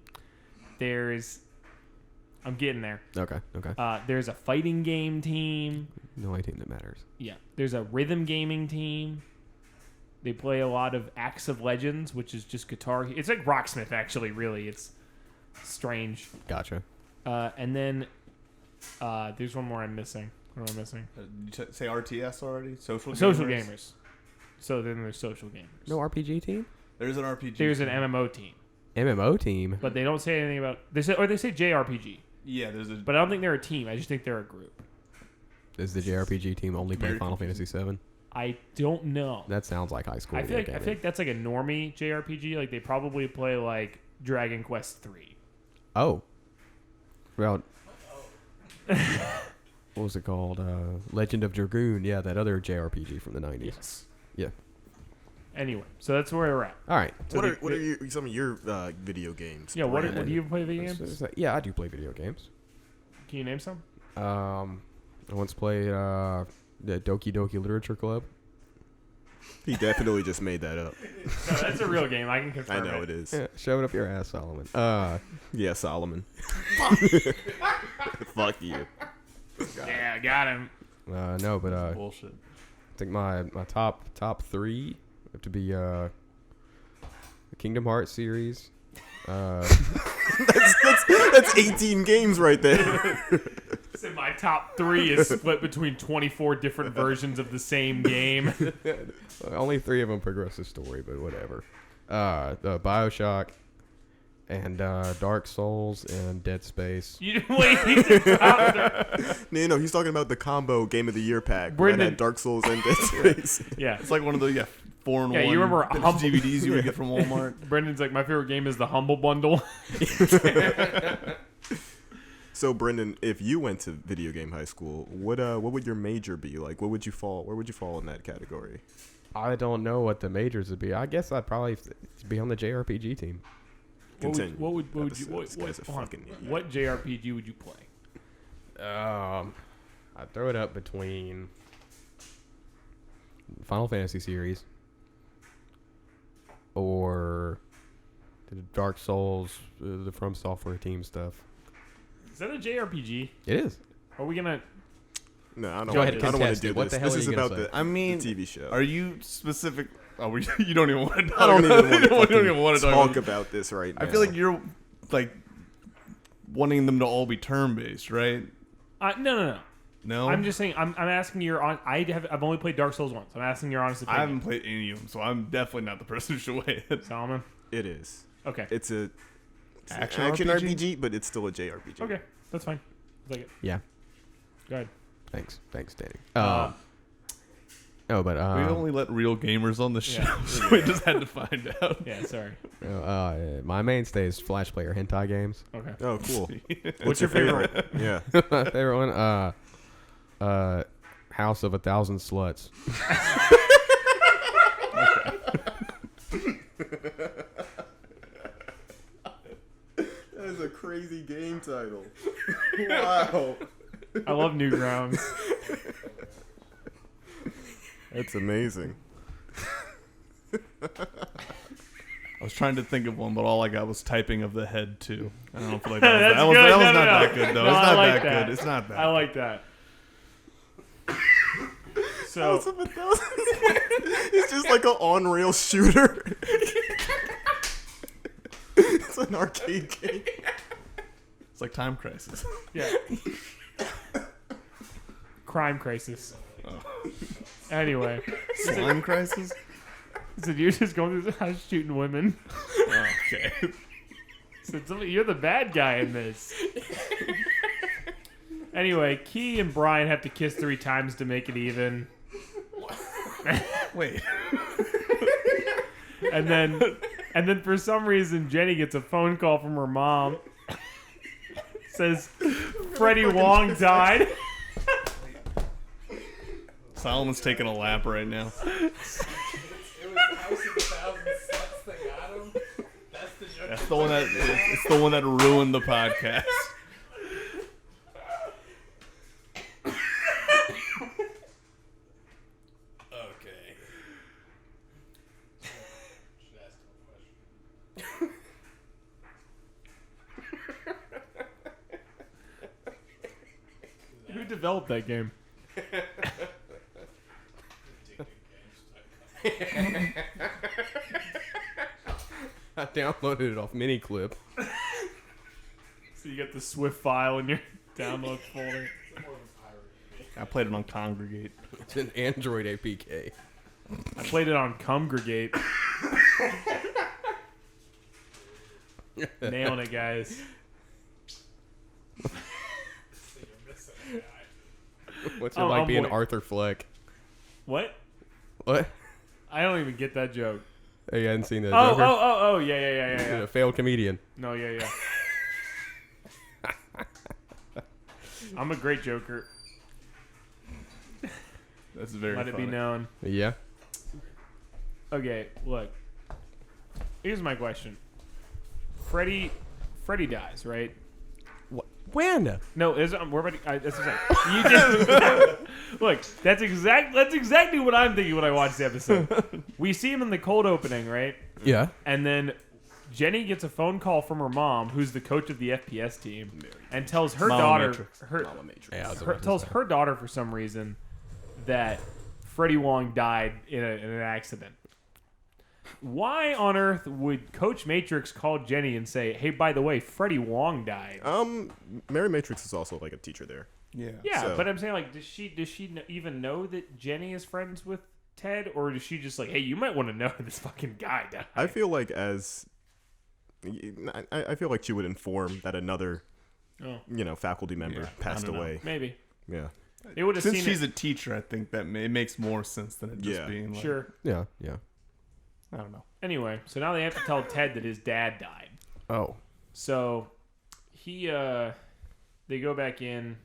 [SPEAKER 1] I'm getting there.
[SPEAKER 4] Okay. Okay.
[SPEAKER 1] There's a fighting game team.
[SPEAKER 4] No idea that matters.
[SPEAKER 1] Yeah. There's a rhythm gaming team. They play a lot of Acts of Legends, which is just guitar. It's like Rocksmith, actually, really. It's strange.
[SPEAKER 4] Gotcha.
[SPEAKER 1] And then there's one more I'm missing. What am I missing?
[SPEAKER 2] Did you say RTS already? Social
[SPEAKER 1] Gamers. So then there's social gamers.
[SPEAKER 4] No RPG team.
[SPEAKER 2] There's an RPG.
[SPEAKER 1] There's an MMO team,
[SPEAKER 4] MMO team.
[SPEAKER 1] but they don't say anything about. They say JRPG,
[SPEAKER 2] Yeah, there's a.
[SPEAKER 1] but I don't think they're a team. I just think they're a group.
[SPEAKER 4] Does the JRPG team only play
[SPEAKER 2] Very
[SPEAKER 4] Final
[SPEAKER 2] confusing.
[SPEAKER 4] Fantasy VII?
[SPEAKER 1] I don't know.
[SPEAKER 4] That sounds like high school.
[SPEAKER 1] I feel
[SPEAKER 4] video
[SPEAKER 1] like
[SPEAKER 4] gaming.
[SPEAKER 1] that's like a normie JRPG. Like they probably play like Dragon Quest 3.
[SPEAKER 4] Oh. Well. What was it called? Legend of Dragoon. Yeah, that other JRPG from the 90s.
[SPEAKER 1] Yes.
[SPEAKER 4] Yeah.
[SPEAKER 1] Anyway, so that's where we're at.
[SPEAKER 4] All right.
[SPEAKER 1] So
[SPEAKER 3] What are some of your video games?
[SPEAKER 1] Yeah. What
[SPEAKER 3] Brandon?
[SPEAKER 1] do you play video games?
[SPEAKER 4] Yeah, I do play video games.
[SPEAKER 1] Can you name some?
[SPEAKER 4] I once played the Doki Doki Literature Club.
[SPEAKER 3] He definitely just made that up.
[SPEAKER 1] No, that's a real game. I can
[SPEAKER 3] I
[SPEAKER 1] confirm
[SPEAKER 3] know it is.
[SPEAKER 4] Yeah, shove it up your ass, Solomon.
[SPEAKER 3] Yeah, Solomon. Fuck you.
[SPEAKER 1] Yeah, got him.
[SPEAKER 4] No, but
[SPEAKER 2] bullshit.
[SPEAKER 4] I think my top 3 have to be the Kingdom Hearts series.
[SPEAKER 3] That's 18 games right there.
[SPEAKER 1] So my top 3 is split between 24 different versions of the same game.
[SPEAKER 4] Only 3 of them progress the story, but whatever. The BioShock and Dark Souls and Dead Space.
[SPEAKER 1] You wait.
[SPEAKER 3] No, he's talking about the combo Game of the Year pack.
[SPEAKER 1] Brindan-
[SPEAKER 3] That had Dark Souls and Dead Space.
[SPEAKER 1] Yeah.
[SPEAKER 2] It's like one of the 4-in-1
[SPEAKER 1] Yeah, you remember
[SPEAKER 2] DVDs you would get from Walmart.
[SPEAKER 1] Brendan's like, my favorite game is the Humble Bundle.
[SPEAKER 3] So, Brindan, if you went to video game high school, what would your major be? Like, what would you fall? Where would you fall in that category?
[SPEAKER 4] I don't know what the majors would be. I guess I'd probably be on the JRPG team.
[SPEAKER 3] Continue.
[SPEAKER 1] What
[SPEAKER 3] This guy's a fucking idiot.
[SPEAKER 1] what JRPG would you play?
[SPEAKER 4] I'd throw it up between Final Fantasy series or the Dark Souls, the From Software team stuff.
[SPEAKER 1] Is that a JRPG?
[SPEAKER 4] It is.
[SPEAKER 1] Are we gonna?
[SPEAKER 3] No, I don't
[SPEAKER 4] Go ahead,
[SPEAKER 3] want to
[SPEAKER 4] contest
[SPEAKER 3] do
[SPEAKER 4] it. What
[SPEAKER 3] this.
[SPEAKER 4] the hell
[SPEAKER 3] This
[SPEAKER 4] are
[SPEAKER 3] is
[SPEAKER 4] you gonna
[SPEAKER 3] about
[SPEAKER 4] say?
[SPEAKER 3] the
[SPEAKER 2] I mean,
[SPEAKER 3] TV show.
[SPEAKER 2] Are you specific? Oh, you don't even want to talk
[SPEAKER 3] I don't even want
[SPEAKER 2] you
[SPEAKER 3] to
[SPEAKER 2] don't even want to
[SPEAKER 3] talk about this right now.
[SPEAKER 2] I feel like you're like wanting them to all be turn-based, right?
[SPEAKER 1] No.
[SPEAKER 2] No,
[SPEAKER 1] I'm just saying. I'm asking your on. I've only played Dark Souls once. I'm asking your honest
[SPEAKER 2] I
[SPEAKER 1] opinion.
[SPEAKER 2] haven't played any of them, so I'm definitely not the person who should weigh it.
[SPEAKER 1] Solomon.
[SPEAKER 3] It is.
[SPEAKER 1] Okay.
[SPEAKER 3] It's an
[SPEAKER 2] Action
[SPEAKER 3] action
[SPEAKER 2] RPG?
[SPEAKER 3] RPG, but it's still a JRPG.
[SPEAKER 1] Okay, that's fine. I'll take it.
[SPEAKER 4] Yeah.
[SPEAKER 1] Go ahead.
[SPEAKER 4] Thanks, Danny.
[SPEAKER 2] We only let real gamers on the show,
[SPEAKER 1] Yeah.
[SPEAKER 2] so we just had to find out.
[SPEAKER 1] Yeah, sorry.
[SPEAKER 4] My mainstay is Flash Player hentai games.
[SPEAKER 1] Okay.
[SPEAKER 3] Oh, cool.
[SPEAKER 1] What's your favorite?
[SPEAKER 3] Yeah.
[SPEAKER 4] My favorite one, House of 1,000 Sluts.
[SPEAKER 3] That is a crazy game title. Wow.
[SPEAKER 1] I love Newgrounds.
[SPEAKER 3] That's amazing.
[SPEAKER 2] I was trying to think of one, but all I got was typing of the head too. I don't feel like
[SPEAKER 1] That's
[SPEAKER 2] that was
[SPEAKER 1] good.
[SPEAKER 2] not
[SPEAKER 1] No.
[SPEAKER 2] that good though.
[SPEAKER 1] No,
[SPEAKER 2] It's
[SPEAKER 1] I
[SPEAKER 2] not
[SPEAKER 1] like
[SPEAKER 2] that
[SPEAKER 1] that.
[SPEAKER 2] good. It's not that.
[SPEAKER 1] I like that. So
[SPEAKER 3] It's just like an on-rail shooter. It's an arcade game.
[SPEAKER 2] It's like Time Crisis.
[SPEAKER 1] yeah. Crime Crisis.
[SPEAKER 2] Oh.
[SPEAKER 1] Anyway,
[SPEAKER 2] Slime Crisis.
[SPEAKER 1] so you're just going through the house shooting women.
[SPEAKER 2] Oh, okay.
[SPEAKER 1] So you're the bad guy in this. Anyway, Key and Brian have to kiss 3 times to make it even.
[SPEAKER 2] Wait.
[SPEAKER 1] And then for some reason Jenny gets a phone call from her mom. Says Freddie Wong died.
[SPEAKER 2] Solomon's taking a lap right now.
[SPEAKER 5] It was House of 1,000 Sluts that got him. That's the joke.
[SPEAKER 2] That's the one that it's the one that ruined the podcast.
[SPEAKER 5] Okay. Should ask him a question.
[SPEAKER 1] Who developed that game?
[SPEAKER 4] I downloaded it off Miniclip.
[SPEAKER 1] So you got the Swift file in your download folder.
[SPEAKER 2] I played it on Congregate.
[SPEAKER 4] It's an Android APK.
[SPEAKER 1] I played it on Congregate. Nailing it, guys.
[SPEAKER 4] What's it
[SPEAKER 1] Oh,
[SPEAKER 4] like
[SPEAKER 1] I'm
[SPEAKER 4] being
[SPEAKER 1] wait-
[SPEAKER 4] Arthur Fleck?
[SPEAKER 1] What?
[SPEAKER 4] What?
[SPEAKER 1] I don't even get that joke.
[SPEAKER 4] Hey, you hadn't seen the
[SPEAKER 1] Oh,
[SPEAKER 4] Joker?
[SPEAKER 1] oh, yeah.
[SPEAKER 4] A failed comedian.
[SPEAKER 1] No, yeah. I'm a great joker.
[SPEAKER 2] That's very
[SPEAKER 1] Let it be
[SPEAKER 2] funny.
[SPEAKER 1] known.
[SPEAKER 4] Yeah.
[SPEAKER 1] Okay, look. Here's my question. Freddie dies, right?
[SPEAKER 4] When?
[SPEAKER 1] No, we're ready. That's exactly. You just look. That's exactly what I'm thinking when I watch the episode. We see him in the cold opening, right?
[SPEAKER 4] Yeah.
[SPEAKER 1] And then Jenny gets a phone call from her mom, who's the coach of the FPS team, and tells her
[SPEAKER 2] Mama
[SPEAKER 1] daughter,
[SPEAKER 2] Matrix.
[SPEAKER 4] Yeah,
[SPEAKER 1] tells her daughter for some reason that Freddie Wong died in an accident. Why on earth would Coach Matrix call Jenny and say, "Hey, by the way, Freddie Wong died"?
[SPEAKER 3] Mary Matrix is also like a teacher there.
[SPEAKER 2] Yeah.
[SPEAKER 1] Yeah,
[SPEAKER 3] So-
[SPEAKER 1] but I'm saying, like, does she even know that Jenny is friends with Ted, or does she just like, hey, you might want to know this fucking guy died?
[SPEAKER 3] I feel like I feel like she would inform that another, faculty member
[SPEAKER 2] Yeah,
[SPEAKER 3] passed
[SPEAKER 2] I don't know.
[SPEAKER 3] away.
[SPEAKER 1] Maybe
[SPEAKER 3] Yeah.
[SPEAKER 1] they would have
[SPEAKER 2] Since
[SPEAKER 1] seen
[SPEAKER 2] she's
[SPEAKER 1] it.
[SPEAKER 2] a teacher, I think that it makes more sense than it just
[SPEAKER 3] Yeah.
[SPEAKER 2] being like.
[SPEAKER 1] Sure.
[SPEAKER 4] Yeah.
[SPEAKER 2] I don't know.
[SPEAKER 1] Anyway, so now they have to tell Ted that his dad died.
[SPEAKER 4] Oh.
[SPEAKER 1] So they go back in.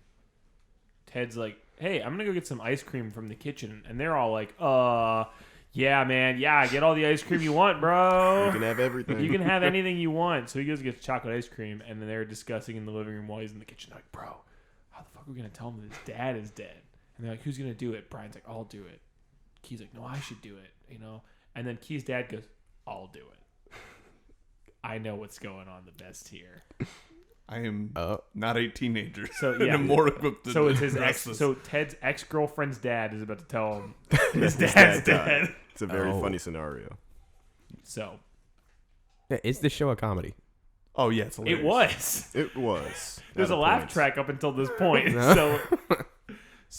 [SPEAKER 1] Ted's like, hey, I'm gonna go get some ice cream from the kitchen, and they're all like, yeah, man, yeah, get all the ice cream you want, bro.
[SPEAKER 3] You can have everything.
[SPEAKER 1] You can have anything you want. So he goes and gets chocolate ice cream, and then they're discussing in the living room while he's in the kitchen. They're like, bro, how the fuck are we gonna tell him that his dad is dead? And they're like, who's gonna do it? Brian's like, I'll do it. Key's like, no, I should do it, And then Key's dad goes, I'll do it. I know what's going on the best here.
[SPEAKER 2] I am not a teenager.
[SPEAKER 1] So yeah,
[SPEAKER 2] I'm more equipped to
[SPEAKER 1] so it's his
[SPEAKER 2] address this.
[SPEAKER 1] So Ted's ex-girlfriend's dad is about to tell him his dad's dead.
[SPEAKER 3] It's a very funny scenario.
[SPEAKER 1] So
[SPEAKER 4] Yeah, is this show a comedy?
[SPEAKER 2] Oh yeah, it's hilarious.
[SPEAKER 1] it was.
[SPEAKER 3] It was.
[SPEAKER 1] There's a
[SPEAKER 3] At
[SPEAKER 1] laugh
[SPEAKER 3] point.
[SPEAKER 1] track up until this point.
[SPEAKER 4] No.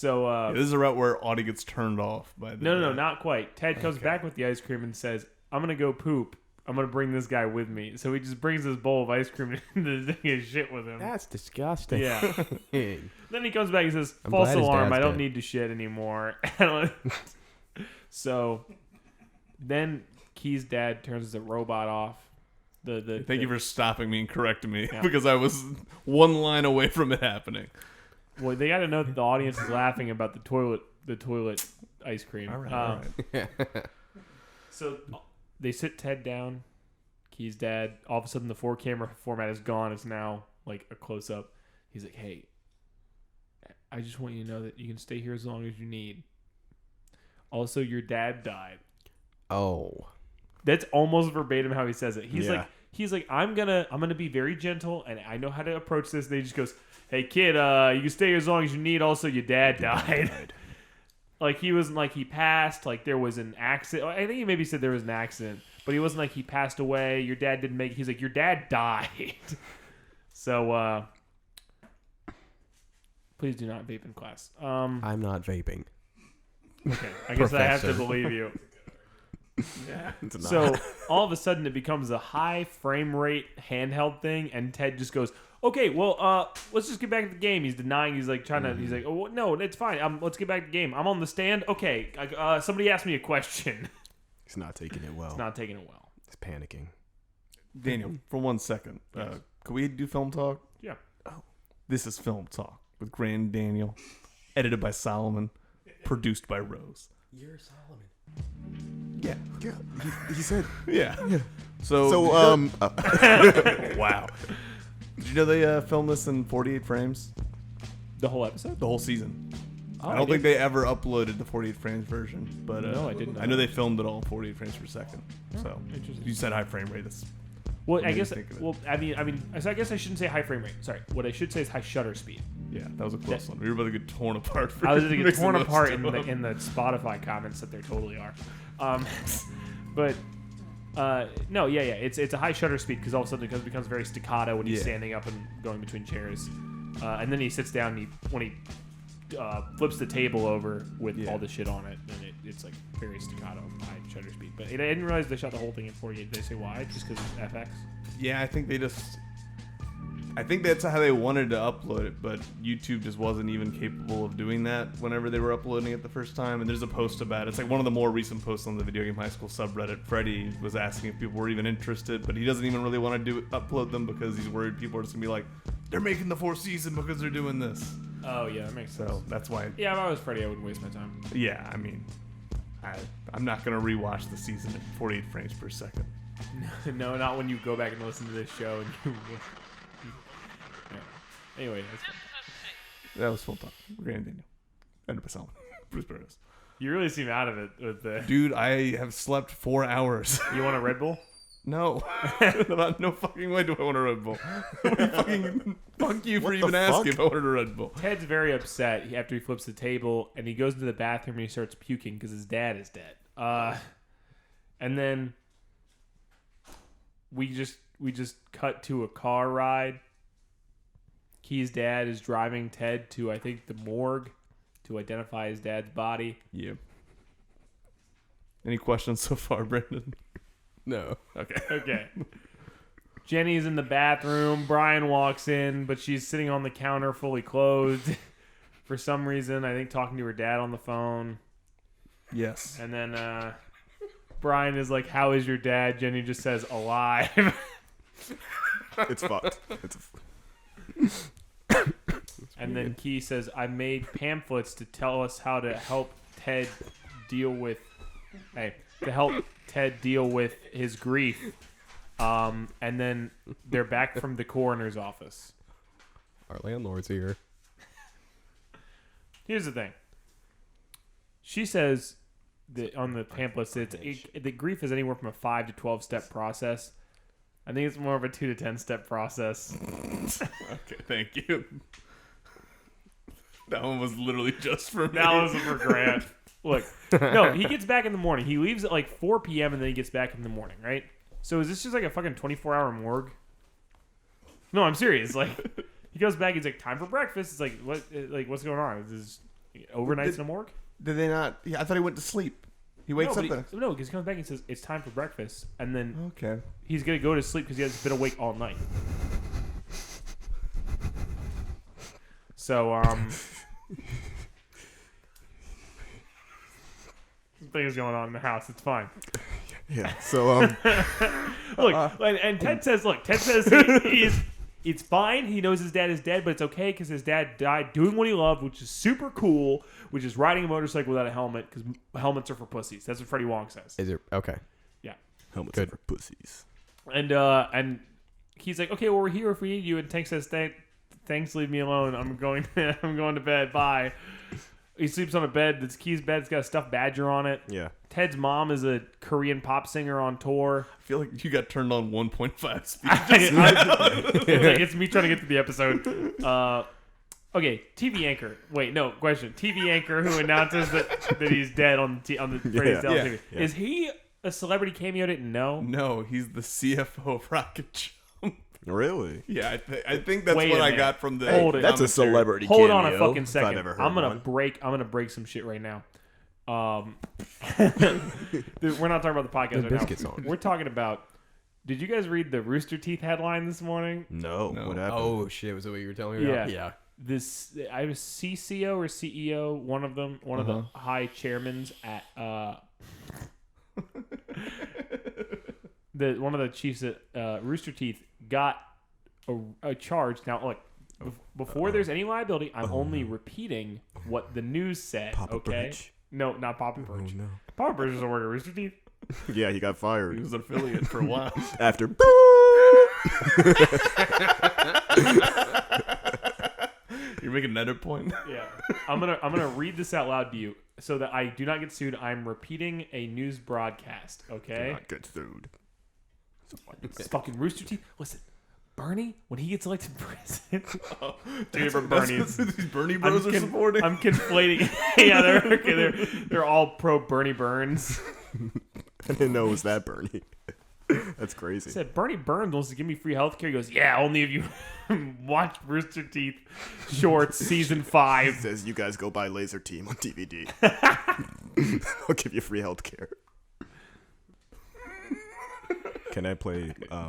[SPEAKER 2] Yeah, this is a route where Audie gets turned off by the
[SPEAKER 1] No, not quite. Ted comes back with the ice cream and says, I'm going to go poop. I'm going to bring this guy with me. So he just brings this bowl of ice cream and his shit with him.
[SPEAKER 4] That's disgusting.
[SPEAKER 1] Yeah. Then he comes back and says,
[SPEAKER 4] I'm
[SPEAKER 1] false
[SPEAKER 4] glad his
[SPEAKER 1] alarm.
[SPEAKER 4] dad's
[SPEAKER 1] I don't
[SPEAKER 4] dead.
[SPEAKER 1] need to shit anymore. So then Key's dad turns the robot off.
[SPEAKER 2] Thank you for stopping me and correcting me
[SPEAKER 1] Yeah.
[SPEAKER 2] because I was one line away from it happening.
[SPEAKER 1] Well, they got to know that the audience is laughing about the toilet ice cream.
[SPEAKER 2] All right.
[SPEAKER 1] So they sit Ted down. Key's dad. All of a sudden, the 4-camera format is gone. It's now like a close up. He's like, "Hey, I just want you to know that you can stay here as long as you need. Also, your dad died."
[SPEAKER 4] Oh.
[SPEAKER 1] That's almost verbatim how he says it. He's
[SPEAKER 3] Yeah.
[SPEAKER 1] like, I'm gonna be very gentle, and I know how to approach this. And he just goes, "Hey kid, you can stay here as long as you need. Also, your dad died." Like he wasn't like he passed. Like there was an accident. I think he maybe said there was an accident, but he wasn't like he passed away. Your dad didn't make. He's like, your dad died. So please do not vape in class.
[SPEAKER 4] I'm not vaping.
[SPEAKER 1] Okay, I guess I have to
[SPEAKER 4] Professor.
[SPEAKER 1] believe you.
[SPEAKER 3] It's not.
[SPEAKER 1] So all of a sudden it becomes a high frame rate handheld thing, and Ted just goes, "Okay, well, let's just get back to the game." He's denying. He's like trying to. He's like, "Oh no, it's fine. Let's get back to the game. I'm on the stand. Okay, somebody asked me a question."
[SPEAKER 3] He's not taking it well.
[SPEAKER 1] It's not taking it well.
[SPEAKER 3] He's panicking.
[SPEAKER 2] Daniel, for 1 second,
[SPEAKER 1] Yes.
[SPEAKER 2] can we do film talk?
[SPEAKER 1] Yeah.
[SPEAKER 2] This is Film Talk with Grand Daniel, edited by Solomon, produced by Rose.
[SPEAKER 4] You're Solomon.
[SPEAKER 2] Yeah.
[SPEAKER 3] Yeah, he said.
[SPEAKER 2] Yeah. So,
[SPEAKER 3] So,
[SPEAKER 2] wow. Did you know they filmed this in 48 frames?
[SPEAKER 1] The whole episode?
[SPEAKER 2] The whole season.
[SPEAKER 1] Oh,
[SPEAKER 2] I don't think they ever uploaded the 48 frames version, but
[SPEAKER 1] No, I didn't know
[SPEAKER 2] I know
[SPEAKER 1] that.
[SPEAKER 2] they filmed it all in 48 frames per second. So
[SPEAKER 1] Interesting.
[SPEAKER 2] you said high frame rate. That's
[SPEAKER 1] Well,
[SPEAKER 2] What
[SPEAKER 1] I
[SPEAKER 2] made you
[SPEAKER 1] guess.
[SPEAKER 2] think of it?
[SPEAKER 1] Well, I mean, so I guess I shouldn't say high frame rate. Sorry, what I should say is high shutter speed.
[SPEAKER 2] yeah, that was a close one. We were about to get torn apart. For
[SPEAKER 1] I was going to get
[SPEAKER 2] mixing
[SPEAKER 1] torn
[SPEAKER 2] those
[SPEAKER 1] apart
[SPEAKER 2] two
[SPEAKER 1] in the
[SPEAKER 2] up.
[SPEAKER 1] Spotify comments that there totally are. But no, yeah, it's a high shutter speed because all of a sudden it becomes very staccato when he's
[SPEAKER 2] Yeah.
[SPEAKER 1] standing up and going between chairs, and then he sits down and when he flips the table over with
[SPEAKER 2] Yeah.
[SPEAKER 1] all the shit on it, and it's like very staccato, high shutter speed. But I didn't realize they shot the whole thing in 48. Did they say why? Just because it's FX?
[SPEAKER 2] Yeah, I think that's how they wanted to upload it, but YouTube just wasn't even capable of doing that whenever they were uploading it the first time. And there's a post about it. It's like one of the more recent posts on the Video Game High School subreddit. Freddie was asking if people were even interested, but he doesn't even really want to upload them because he's worried people are just gonna be like, they're making the 4th season because they're doing this.
[SPEAKER 1] Oh yeah, that makes sense.
[SPEAKER 2] So that's why.
[SPEAKER 1] Yeah, if I was Freddie, I wouldn't waste my time.
[SPEAKER 2] Yeah, I mean, I'm not gonna rewatch the season at 48 frames per second.
[SPEAKER 1] No, not when you go back and listen to this show and you. Yeah. Anyway, that's fine.
[SPEAKER 2] That was full time. Grand Daniel. Ended by Solomon. Bruce Burris.
[SPEAKER 1] You really seem out of it with the.
[SPEAKER 2] Dude, I have slept 4 hours.
[SPEAKER 1] You want a Red Bull?
[SPEAKER 2] No. No fucking way do I want a Red Bull. Fuck you for
[SPEAKER 3] What
[SPEAKER 2] even
[SPEAKER 3] the
[SPEAKER 2] asking
[SPEAKER 3] fuck?
[SPEAKER 2] if I wanted a Red Bull.
[SPEAKER 1] Ted's very upset after he flips the table and he goes into the bathroom and he starts puking because his dad is dead. And then we just cut to a car ride. Key's dad is driving Ted to, I think, the morgue to identify his dad's body.
[SPEAKER 2] Yeah. Any questions so far, Brendan?
[SPEAKER 4] No.
[SPEAKER 2] Okay.
[SPEAKER 1] Okay. Jenny's in the bathroom. Brian walks in, but she's sitting on the counter fully clothed. For some reason, I think talking to her dad on the phone.
[SPEAKER 2] Yes.
[SPEAKER 1] And then Brian is like, "How is your dad?" Jenny just says, "Alive."
[SPEAKER 3] It's fucked.
[SPEAKER 1] And then Key says, "I made pamphlets to tell us how to help Ted deal with, his grief." And then they're back from the coroner's office.
[SPEAKER 4] Our landlord's here.
[SPEAKER 1] Here's the thing. She says that on the pamphlets that the grief is anywhere from a 5 to 12 step process. I think it's more of a 2 to 10 step process.
[SPEAKER 2] Okay, thank you. That one was literally just for me.
[SPEAKER 1] That was for Grant. Look, no, he gets back in the morning. He leaves at like 4 p.m. and then he gets back in the morning, right? So is this just like a fucking 24-hour morgue? No, I'm serious. Like, he goes back. He's like, "Time for breakfast." It's like, what? Like, what's going on? Is this overnights in a morgue?
[SPEAKER 2] Did they not? Yeah, I thought he went to sleep. He wakes up.
[SPEAKER 1] No, because he comes back and says it's time for breakfast, and then
[SPEAKER 2] Okay.
[SPEAKER 1] he's gonna go to sleep because he has been awake all night. So things going on in the house. It's fine.
[SPEAKER 3] Yeah. So
[SPEAKER 1] Look, and Ted says, it's fine. He knows his dad is dead, but it's okay because his dad died doing what he loved, which is super cool, which is riding a motorcycle without a helmet because helmets are for pussies. That's what Freddie Wong says.
[SPEAKER 4] Is it okay?
[SPEAKER 1] Yeah.
[SPEAKER 3] helmets
[SPEAKER 4] Good.
[SPEAKER 3] for pussies.
[SPEAKER 1] And he's like, "Okay, well, we're here if we need you." And Tank says, "Thanks, leave me alone. I'm going to bed. Bye." He sleeps on a bed. That's Key's bed. It's got a stuffed badger on it.
[SPEAKER 3] Yeah.
[SPEAKER 1] Ted's mom is a Korean pop singer on tour.
[SPEAKER 2] I feel like you got turned on 1.5 speed.
[SPEAKER 1] It's me trying to get through the episode. Okay, TV anchor. Wait, no, question. TV anchor who announces that he's dead on the Freddie's TV.
[SPEAKER 3] Yeah.
[SPEAKER 1] Is he a celebrity cameo? Didn't know.
[SPEAKER 2] No, he's the CFO of Rocket Jump.
[SPEAKER 3] Really?
[SPEAKER 2] Yeah, I think that's
[SPEAKER 1] Wait
[SPEAKER 2] what
[SPEAKER 1] a
[SPEAKER 2] I
[SPEAKER 1] minute.
[SPEAKER 2] got from the.
[SPEAKER 1] Hold it.
[SPEAKER 3] That's a
[SPEAKER 2] commentary.
[SPEAKER 3] celebrity
[SPEAKER 1] Hold
[SPEAKER 3] cameo,
[SPEAKER 1] on a fucking
[SPEAKER 3] if
[SPEAKER 1] second.
[SPEAKER 3] I've ever heard
[SPEAKER 1] I'm
[SPEAKER 3] one.
[SPEAKER 1] gonna break some shit right now. Dude, we're not talking about the podcast right
[SPEAKER 4] biscuits
[SPEAKER 1] now.
[SPEAKER 4] on.
[SPEAKER 1] We're talking about. Did you guys read the Rooster Teeth headline this morning?
[SPEAKER 3] No. What happened?
[SPEAKER 4] Oh shit! Was that what you were telling me about?
[SPEAKER 1] Yeah.
[SPEAKER 4] Yeah.
[SPEAKER 1] I was CCO or CEO, one of them, one of the high chairmans at one of the chiefs at Rooster Teeth got a charge. Now, look, before there's any liability, I'm only repeating what the news said.
[SPEAKER 3] Papa
[SPEAKER 1] okay?
[SPEAKER 3] Birch.
[SPEAKER 1] No, not Papa Birch.
[SPEAKER 3] Oh, no.
[SPEAKER 1] Papa Birch doesn't work at Rooster Teeth.
[SPEAKER 3] Yeah, he got
[SPEAKER 2] He
[SPEAKER 3] fired
[SPEAKER 2] was an affiliate for a while.
[SPEAKER 3] after.
[SPEAKER 2] You're making another point.
[SPEAKER 1] Yeah, I'm gonna read this out loud to you so that I do not get sued. I'm repeating a news broadcast. Okay.
[SPEAKER 3] Not get sued.
[SPEAKER 1] It's fucking Rooster Teeth. Listen, Bernie, when he gets elected president, two different
[SPEAKER 2] That's
[SPEAKER 1] Bernies.
[SPEAKER 2] what these Bernie bros are supporting.
[SPEAKER 1] I'm conflating. Yeah, they're all pro Bernie Burns.
[SPEAKER 3] I didn't know it was that Bernie. That's
[SPEAKER 1] He
[SPEAKER 3] crazy.
[SPEAKER 1] said Bernie Burns wants to give me free healthcare. He goes, "Yeah, only if you watch Rooster Teeth Shorts season 5."
[SPEAKER 3] Says you guys go buy Laser Team on DVD. I'll give you free healthcare. Can I play? I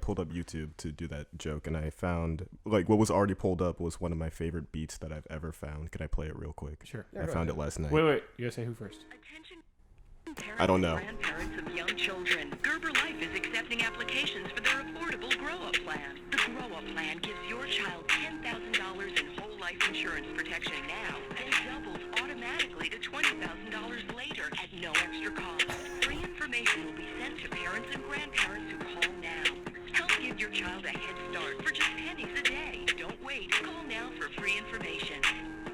[SPEAKER 3] pulled up YouTube to do that joke, and I found like what was already pulled up was one of my favorite beats that I've ever found. Can I play it real quick?
[SPEAKER 1] Sure.
[SPEAKER 3] I found it last night.
[SPEAKER 1] Wait. You gotta say who first?
[SPEAKER 3] I don't know.
[SPEAKER 6] Grandparents of young children. Gerber Life is accepting applications for their affordable Grow Up Plan. The Grow Up Plan gives your child $10,000 in whole life insurance protection now and doubles automatically to $20,000 later at no extra cost. Free information will be sent to parents and grandparents who call now. Help give your child a head start for just pennies a day. Don't wait. Call now for free information.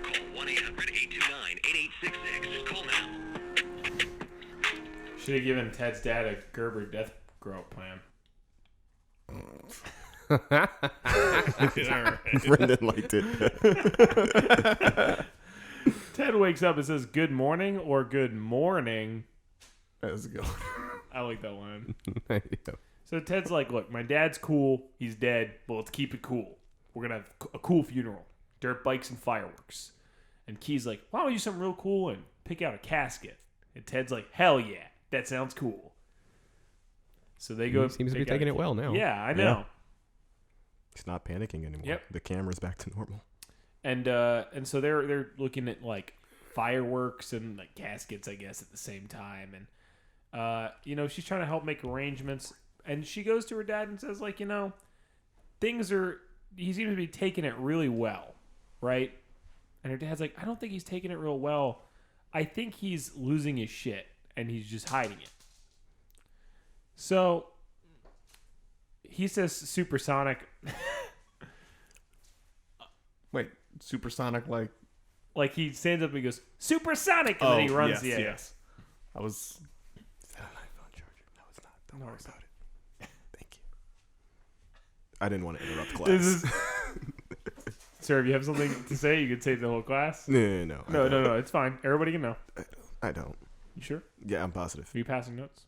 [SPEAKER 7] Call 1-800-829-8866. Call now.
[SPEAKER 1] Should have given Ted's dad a Gerber death grow up plan.
[SPEAKER 3] Brendan liked it.
[SPEAKER 1] Ted wakes up and says, "Good morning" or "Good morning."
[SPEAKER 2] Let's go.
[SPEAKER 1] I like that line.
[SPEAKER 4] Yeah.
[SPEAKER 1] So Ted's like, "Look, my dad's cool. He's dead, but let's keep it cool. We're gonna have a cool funeral, dirt bikes and fireworks." And Key's like, "Why don't we do something real cool and pick out a casket?" And Ted's like, "Hell yeah, that sounds cool." So they go.
[SPEAKER 4] He seems to be
[SPEAKER 1] pick out
[SPEAKER 4] taking
[SPEAKER 1] a
[SPEAKER 4] it well now.
[SPEAKER 1] Yeah, I know.
[SPEAKER 3] Yeah. He's not panicking anymore.
[SPEAKER 1] Yep.
[SPEAKER 3] The camera's back to normal.
[SPEAKER 1] And so they're looking at like fireworks and like caskets, I guess, at the same time. she's trying to help make arrangements, and she goes to her dad and says, like, he seems to be taking it really well, right? And her dad's like, I don't think he's taking it real well. I think he's losing his shit, and he's just hiding it. So he says supersonic.
[SPEAKER 2] Wait, supersonic like?
[SPEAKER 1] Like he stands up and he goes, supersonic, and then he runs.
[SPEAKER 2] Yes. I was.
[SPEAKER 3] Is that an iPhone charger? No, it's not. Don't worry about it. Thank you. I didn't want to interrupt class.
[SPEAKER 1] Sir, if you have something to say, you could save the whole class.
[SPEAKER 3] No.
[SPEAKER 1] No. It's fine. Everybody can know.
[SPEAKER 3] I don't.
[SPEAKER 1] You sure?
[SPEAKER 3] Yeah, I'm positive.
[SPEAKER 1] Are you passing notes?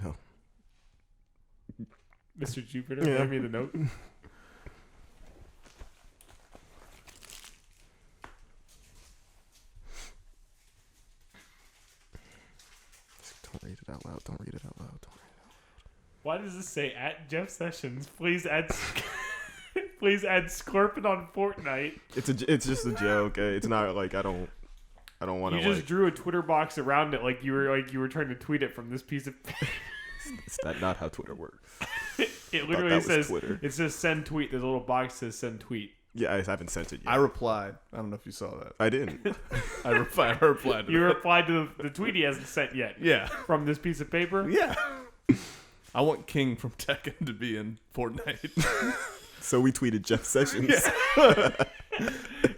[SPEAKER 3] No.
[SPEAKER 1] Mr. Jupiter, give me the note.
[SPEAKER 3] Don't read it out loud. Don't read it out loud.
[SPEAKER 1] Why does this say at Jeff Sessions? Please add Scorpion on Fortnite.
[SPEAKER 3] It's just a joke. It's not like I don't want to.
[SPEAKER 1] You just drew a Twitter box around it like you were trying to tweet it from this piece of paper.
[SPEAKER 3] Is that not how Twitter works?
[SPEAKER 1] It literally says
[SPEAKER 3] Twitter.
[SPEAKER 1] It says send tweet. There's a little box that says send tweet.
[SPEAKER 3] Yeah, I haven't sent it yet.
[SPEAKER 2] I replied. I don't know if you saw that.
[SPEAKER 3] I didn't.
[SPEAKER 2] I replied. To
[SPEAKER 1] You
[SPEAKER 2] that.
[SPEAKER 1] replied to the tweet he hasn't sent yet.
[SPEAKER 2] Yeah.
[SPEAKER 1] From this piece of paper.
[SPEAKER 2] Yeah. I want King from Tekken to be in Fortnite.
[SPEAKER 3] So we tweeted Jeff Sessions.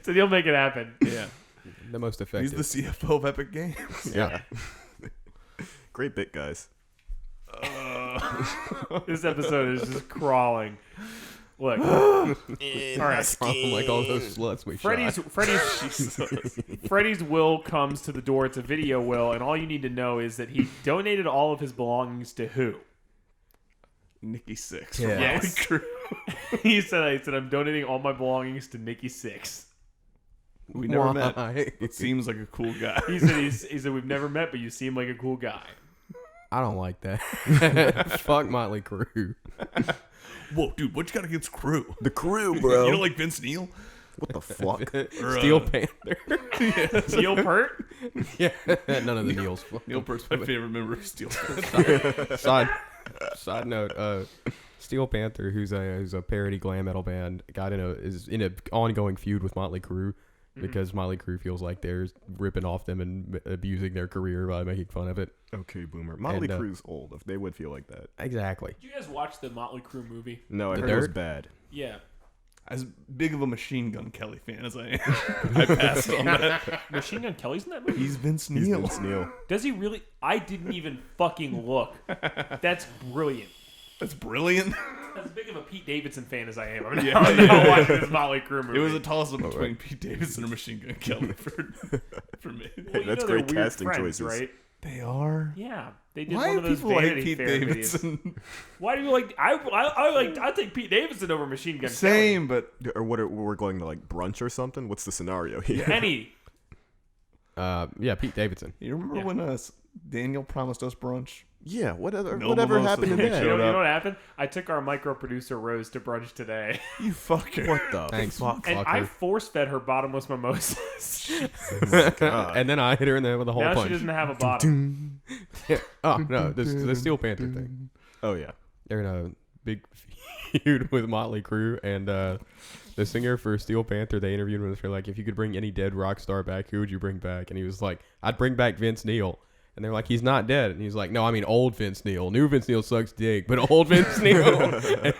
[SPEAKER 1] So he'll make it happen.
[SPEAKER 2] Yeah.
[SPEAKER 4] The most effective.
[SPEAKER 2] He's the CFO of Epic Games.
[SPEAKER 4] Yeah.
[SPEAKER 3] Great bit, guys.
[SPEAKER 1] This episode is just crawling. Look. All right.
[SPEAKER 4] Like all those sluts we shot.
[SPEAKER 1] Freddie's will comes to the door. It's a video will, and all you need to know is that he donated all of his belongings to who?
[SPEAKER 2] Nikki Six.
[SPEAKER 4] Yeah.
[SPEAKER 1] Yes. he said, I'm donating all my belongings to Nikki Six.
[SPEAKER 2] We never met.
[SPEAKER 4] Why?
[SPEAKER 2] It seems like a cool guy.
[SPEAKER 1] He said we've never met, but you seem like a cool guy.
[SPEAKER 4] I don't like that. Fuck Motley Crue.
[SPEAKER 2] Whoa, dude, what you got against Crew?
[SPEAKER 3] The Crew, bro.
[SPEAKER 2] You don't like Vince Neil?
[SPEAKER 3] What the fuck?
[SPEAKER 4] Steel Panther.
[SPEAKER 1] Steel Pert?
[SPEAKER 4] Yeah, none of the Neils.
[SPEAKER 2] Neil Peart's my favorite member of Steel Panther.
[SPEAKER 4] Side note, Steel Panther, who's a parody glam metal band, is in a ongoing feud with Motley Crue because Motley Crue feels like they're ripping off them and abusing their career by making fun of it.
[SPEAKER 3] Okay, boomer. Motley Crue's old. If they would feel like that.
[SPEAKER 4] Exactly.
[SPEAKER 1] Did you guys watch the Motley Crue movie?
[SPEAKER 3] No, I
[SPEAKER 4] The
[SPEAKER 3] heard it was
[SPEAKER 4] Dirt?
[SPEAKER 3] bad.
[SPEAKER 1] Yeah.
[SPEAKER 2] As big of a Machine Gun Kelly fan as I am, I passed on that.
[SPEAKER 1] Machine Gun Kelly's in that movie?
[SPEAKER 2] He's Vince
[SPEAKER 3] He's
[SPEAKER 2] Neil.
[SPEAKER 3] Vince Neil.
[SPEAKER 1] Does he really? I didn't even fucking look. That's brilliant.
[SPEAKER 2] That's brilliant.
[SPEAKER 1] As big of a Pete Davidson fan as I am, I'm not watching this Motley Crue movie.
[SPEAKER 2] It was a toss-up between Pete Davidson and Machine Gun Kelly for me.
[SPEAKER 1] Well,
[SPEAKER 3] That's
[SPEAKER 1] they're
[SPEAKER 3] great
[SPEAKER 1] weird
[SPEAKER 3] casting
[SPEAKER 1] friends,
[SPEAKER 3] choices.
[SPEAKER 1] Right?
[SPEAKER 2] They are.
[SPEAKER 1] Yeah, they did
[SPEAKER 2] Why
[SPEAKER 1] one
[SPEAKER 2] do
[SPEAKER 1] of those
[SPEAKER 2] people like
[SPEAKER 1] Vanity
[SPEAKER 2] Pete
[SPEAKER 1] Fair
[SPEAKER 2] Davidson?
[SPEAKER 1] videos. Why do you like? I take Pete Davidson over Machine Gun
[SPEAKER 2] Same, but
[SPEAKER 3] Or what? We're going to like brunch or something? What's the scenario here?
[SPEAKER 1] Kelly. Any.
[SPEAKER 4] Pete Davidson.
[SPEAKER 2] you remember when Daniel promised us brunch?
[SPEAKER 3] Yeah. Whatever
[SPEAKER 2] mimosas
[SPEAKER 3] happened to
[SPEAKER 2] when we
[SPEAKER 3] that?
[SPEAKER 1] You
[SPEAKER 2] showed
[SPEAKER 1] know
[SPEAKER 2] up.
[SPEAKER 1] what happened? I took our micro producer Rose to brunch today,
[SPEAKER 2] You fucker.
[SPEAKER 3] What the
[SPEAKER 4] Thanks.
[SPEAKER 3] fuck?
[SPEAKER 1] and
[SPEAKER 4] Fucker.
[SPEAKER 1] I force fed her bottomless mimosas.
[SPEAKER 3] God.
[SPEAKER 4] And then I hit her in there with a whole
[SPEAKER 1] Now
[SPEAKER 4] punch.
[SPEAKER 1] she doesn't have a bottom.
[SPEAKER 4] Oh no, the Steel Panther thing.
[SPEAKER 3] Oh yeah.
[SPEAKER 4] They're in a big feud with Motley Crue, and the singer for Steel Panther, they interviewed him and they're like, if you could bring any dead rock star back, who would you bring back? And he was like, I'd bring back Vince Neil. And they're like, he's not dead. And he's like, no, I mean old Vince Neil. New Vince Neil sucks dick, but old Vince Neil. And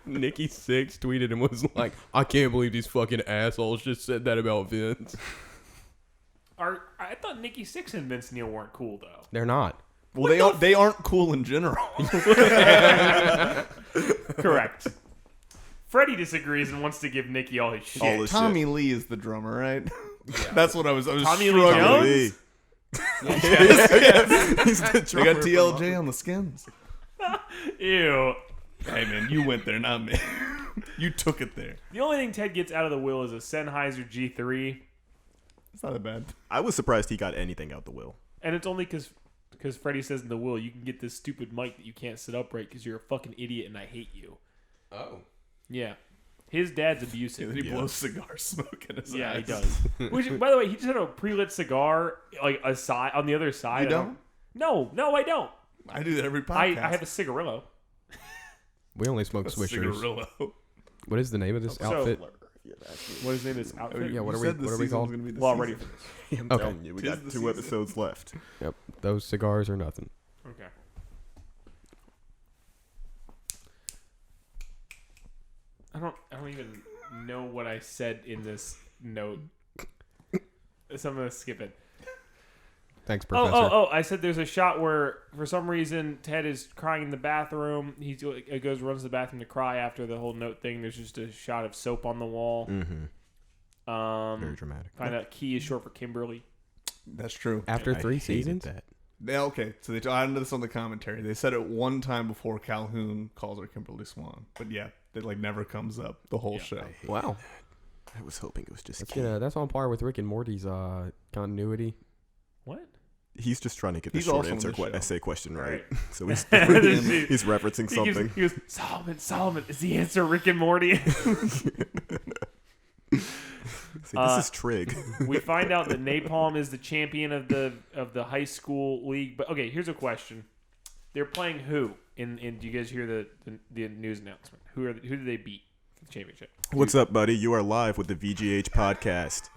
[SPEAKER 4] Nikki Sixx tweeted and was like, I can't believe these fucking assholes just said that about Vince.
[SPEAKER 1] I thought Nikki Sixx and Vince Neil weren't cool though.
[SPEAKER 4] They're not.
[SPEAKER 2] Well, they aren't cool in general.
[SPEAKER 1] Correct. Freddie disagrees and wants to give Nikki all his shit.
[SPEAKER 3] All his
[SPEAKER 2] Tommy Lee is the drummer, right? That's what I was.
[SPEAKER 1] Tommy Lee
[SPEAKER 2] struggling.
[SPEAKER 1] Jones?
[SPEAKER 3] He's the
[SPEAKER 2] They
[SPEAKER 3] drummer
[SPEAKER 2] got
[SPEAKER 3] for
[SPEAKER 2] TLJ on the skins.
[SPEAKER 1] Ew.
[SPEAKER 2] Hey man, you went there, not me. You took it there.
[SPEAKER 1] The only thing Ted gets out of the will is a Sennheiser G3,
[SPEAKER 2] It's not that bad.
[SPEAKER 3] I was surprised he got anything out the will.
[SPEAKER 1] and it's only because Freddie says in the will you can get this stupid mic that you can't sit upright because you're a fucking idiot and I hate you.
[SPEAKER 4] Oh.
[SPEAKER 1] Yeah. His dad's
[SPEAKER 2] And
[SPEAKER 1] abusive.
[SPEAKER 2] then he blows cigar smoke in his
[SPEAKER 1] Yeah,
[SPEAKER 2] eyes.
[SPEAKER 1] he does. Which, by the way, he just had a pre-lit cigar like aside on the other side.
[SPEAKER 2] You don't?
[SPEAKER 1] No, I don't.
[SPEAKER 2] I do that every podcast.
[SPEAKER 1] I have a cigarillo.
[SPEAKER 4] We only smoke
[SPEAKER 2] a
[SPEAKER 4] Swishers.
[SPEAKER 2] cigarillo.
[SPEAKER 4] What is the name of this outfit?
[SPEAKER 1] What is the name of this outfit?
[SPEAKER 4] Yeah, what
[SPEAKER 2] You
[SPEAKER 4] are we
[SPEAKER 2] said the
[SPEAKER 4] called?
[SPEAKER 2] season's gonna be the
[SPEAKER 1] Well,
[SPEAKER 2] season.
[SPEAKER 1] ready for this.
[SPEAKER 3] I'm
[SPEAKER 4] Okay.
[SPEAKER 3] telling you, we
[SPEAKER 2] Tis
[SPEAKER 3] got
[SPEAKER 2] the
[SPEAKER 3] 2
[SPEAKER 2] season.
[SPEAKER 3] episodes left.
[SPEAKER 4] Yep, those cigars are nothing.
[SPEAKER 1] Okay. I don't even know what I said in this note. So I'm gonna skip it.
[SPEAKER 4] Thanks, Professor.
[SPEAKER 1] I said there's a shot where for some reason Ted is crying in the bathroom. He runs to the bathroom to cry after the whole note thing. There's just a shot of soap on the wall.
[SPEAKER 3] Mm-hmm. Very dramatic.
[SPEAKER 1] Find out Key is short for Kimberly.
[SPEAKER 2] That's true.
[SPEAKER 4] After
[SPEAKER 3] I
[SPEAKER 4] 3
[SPEAKER 3] hated
[SPEAKER 4] seasons?
[SPEAKER 3] that.
[SPEAKER 2] Okay, so they added this on the commentary. They said it one time before Calhoun calls her Kimberly Swan, but yeah, it like never comes up the whole show.
[SPEAKER 4] Wow.
[SPEAKER 3] I was hoping it was just
[SPEAKER 4] That's,
[SPEAKER 3] Key.
[SPEAKER 4] that's on par with Rick and Morty's continuity.
[SPEAKER 1] What?
[SPEAKER 3] He's just trying to get the
[SPEAKER 2] He's
[SPEAKER 3] short
[SPEAKER 2] also on
[SPEAKER 3] answer
[SPEAKER 2] the show.
[SPEAKER 3] essay question right.
[SPEAKER 1] Right.
[SPEAKER 3] So he's
[SPEAKER 1] He
[SPEAKER 3] he's referencing something.
[SPEAKER 1] He goes, Solomon, is the answer Rick and Morty?
[SPEAKER 3] See, this is Trig.
[SPEAKER 1] We find out that Napalm is the champion of the high school league. But okay, here's a question: they're playing who? In do you guys hear the news announcement? Who did they beat for the championship?
[SPEAKER 3] What's up, buddy? You are live with the VGH podcast.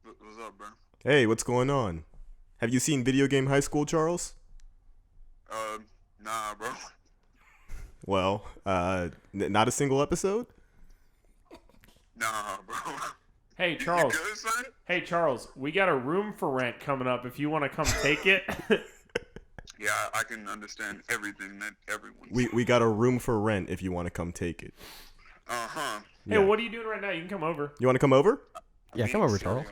[SPEAKER 7] What's up, bro?
[SPEAKER 3] Hey, what's going on? Have you seen Video Game High School, Charles?
[SPEAKER 7] Nah, bro.
[SPEAKER 3] Well, not a single episode?
[SPEAKER 7] Nah, bro.
[SPEAKER 1] Hey Charles.
[SPEAKER 7] You good, son?
[SPEAKER 1] Hey Charles, we got a room for rent coming up. If you want to come take it.
[SPEAKER 7] Yeah, I can understand everything that everyone.
[SPEAKER 3] We got a room for rent if you want to come take it.
[SPEAKER 7] Uh-huh.
[SPEAKER 1] Hey, what are you doing right now? You can come over.
[SPEAKER 3] You want to come over?
[SPEAKER 4] Yeah, come over, Charles.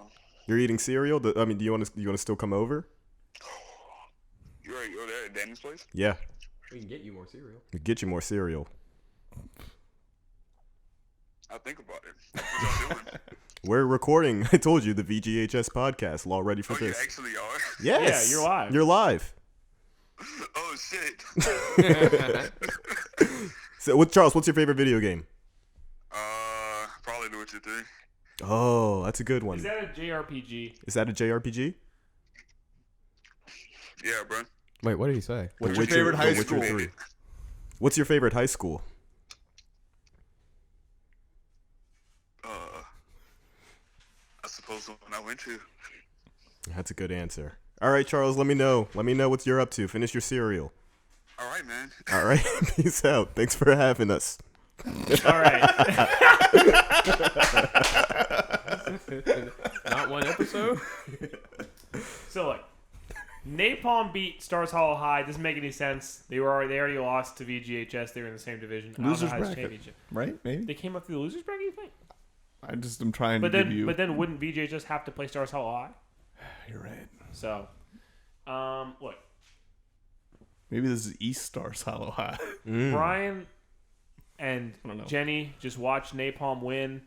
[SPEAKER 3] You're eating cereal? Do you want to still come over?
[SPEAKER 7] You already go there at Danny's place?
[SPEAKER 3] Yeah.
[SPEAKER 4] We can get you more cereal.
[SPEAKER 3] We'll get you more cereal.
[SPEAKER 7] I'll think about it. What y'all doing?
[SPEAKER 3] We're recording, I told you, the VGHS podcast. All ready for
[SPEAKER 7] Oh, you
[SPEAKER 3] this.
[SPEAKER 7] actually are?
[SPEAKER 3] Yes.
[SPEAKER 1] Yeah, you're live.
[SPEAKER 3] You're live.
[SPEAKER 7] Oh, shit.
[SPEAKER 3] So, Charles, what's your favorite video game?
[SPEAKER 7] Probably The Witcher 3.
[SPEAKER 3] Oh, that's a good one.
[SPEAKER 1] Is that a JRPG?
[SPEAKER 3] Is that a JRPG?
[SPEAKER 7] Yeah, bro.
[SPEAKER 4] Wait, what did he say?
[SPEAKER 2] What's your favorite high school?
[SPEAKER 3] 3. What's your favorite high school?
[SPEAKER 7] I suppose the one I went to.
[SPEAKER 3] That's a good answer. All right, Charles, let me know. Let me know what you're up to. Finish your cereal.
[SPEAKER 7] All right, man.
[SPEAKER 3] All right. Peace out. Thanks for having us.
[SPEAKER 1] All right.
[SPEAKER 4] Not one episode?
[SPEAKER 1] So look, Napalm beat Stars Hollow High. Doesn't make any sense. They already lost to VGHS. They were in the same division.
[SPEAKER 2] Losers
[SPEAKER 1] Hollow High's
[SPEAKER 2] bracket.
[SPEAKER 1] championship.
[SPEAKER 2] Right? Maybe.
[SPEAKER 1] They came up through the losers bracket. You think?
[SPEAKER 2] I just am trying to
[SPEAKER 1] But
[SPEAKER 2] give you.
[SPEAKER 1] then wouldn't VGHS have to play Stars Hollow High?
[SPEAKER 2] You're right.
[SPEAKER 1] So, look,
[SPEAKER 2] Maybe this is East Stars Hollow High.
[SPEAKER 1] Brian and
[SPEAKER 2] I don't know.
[SPEAKER 1] Jenny just watch Napalm win,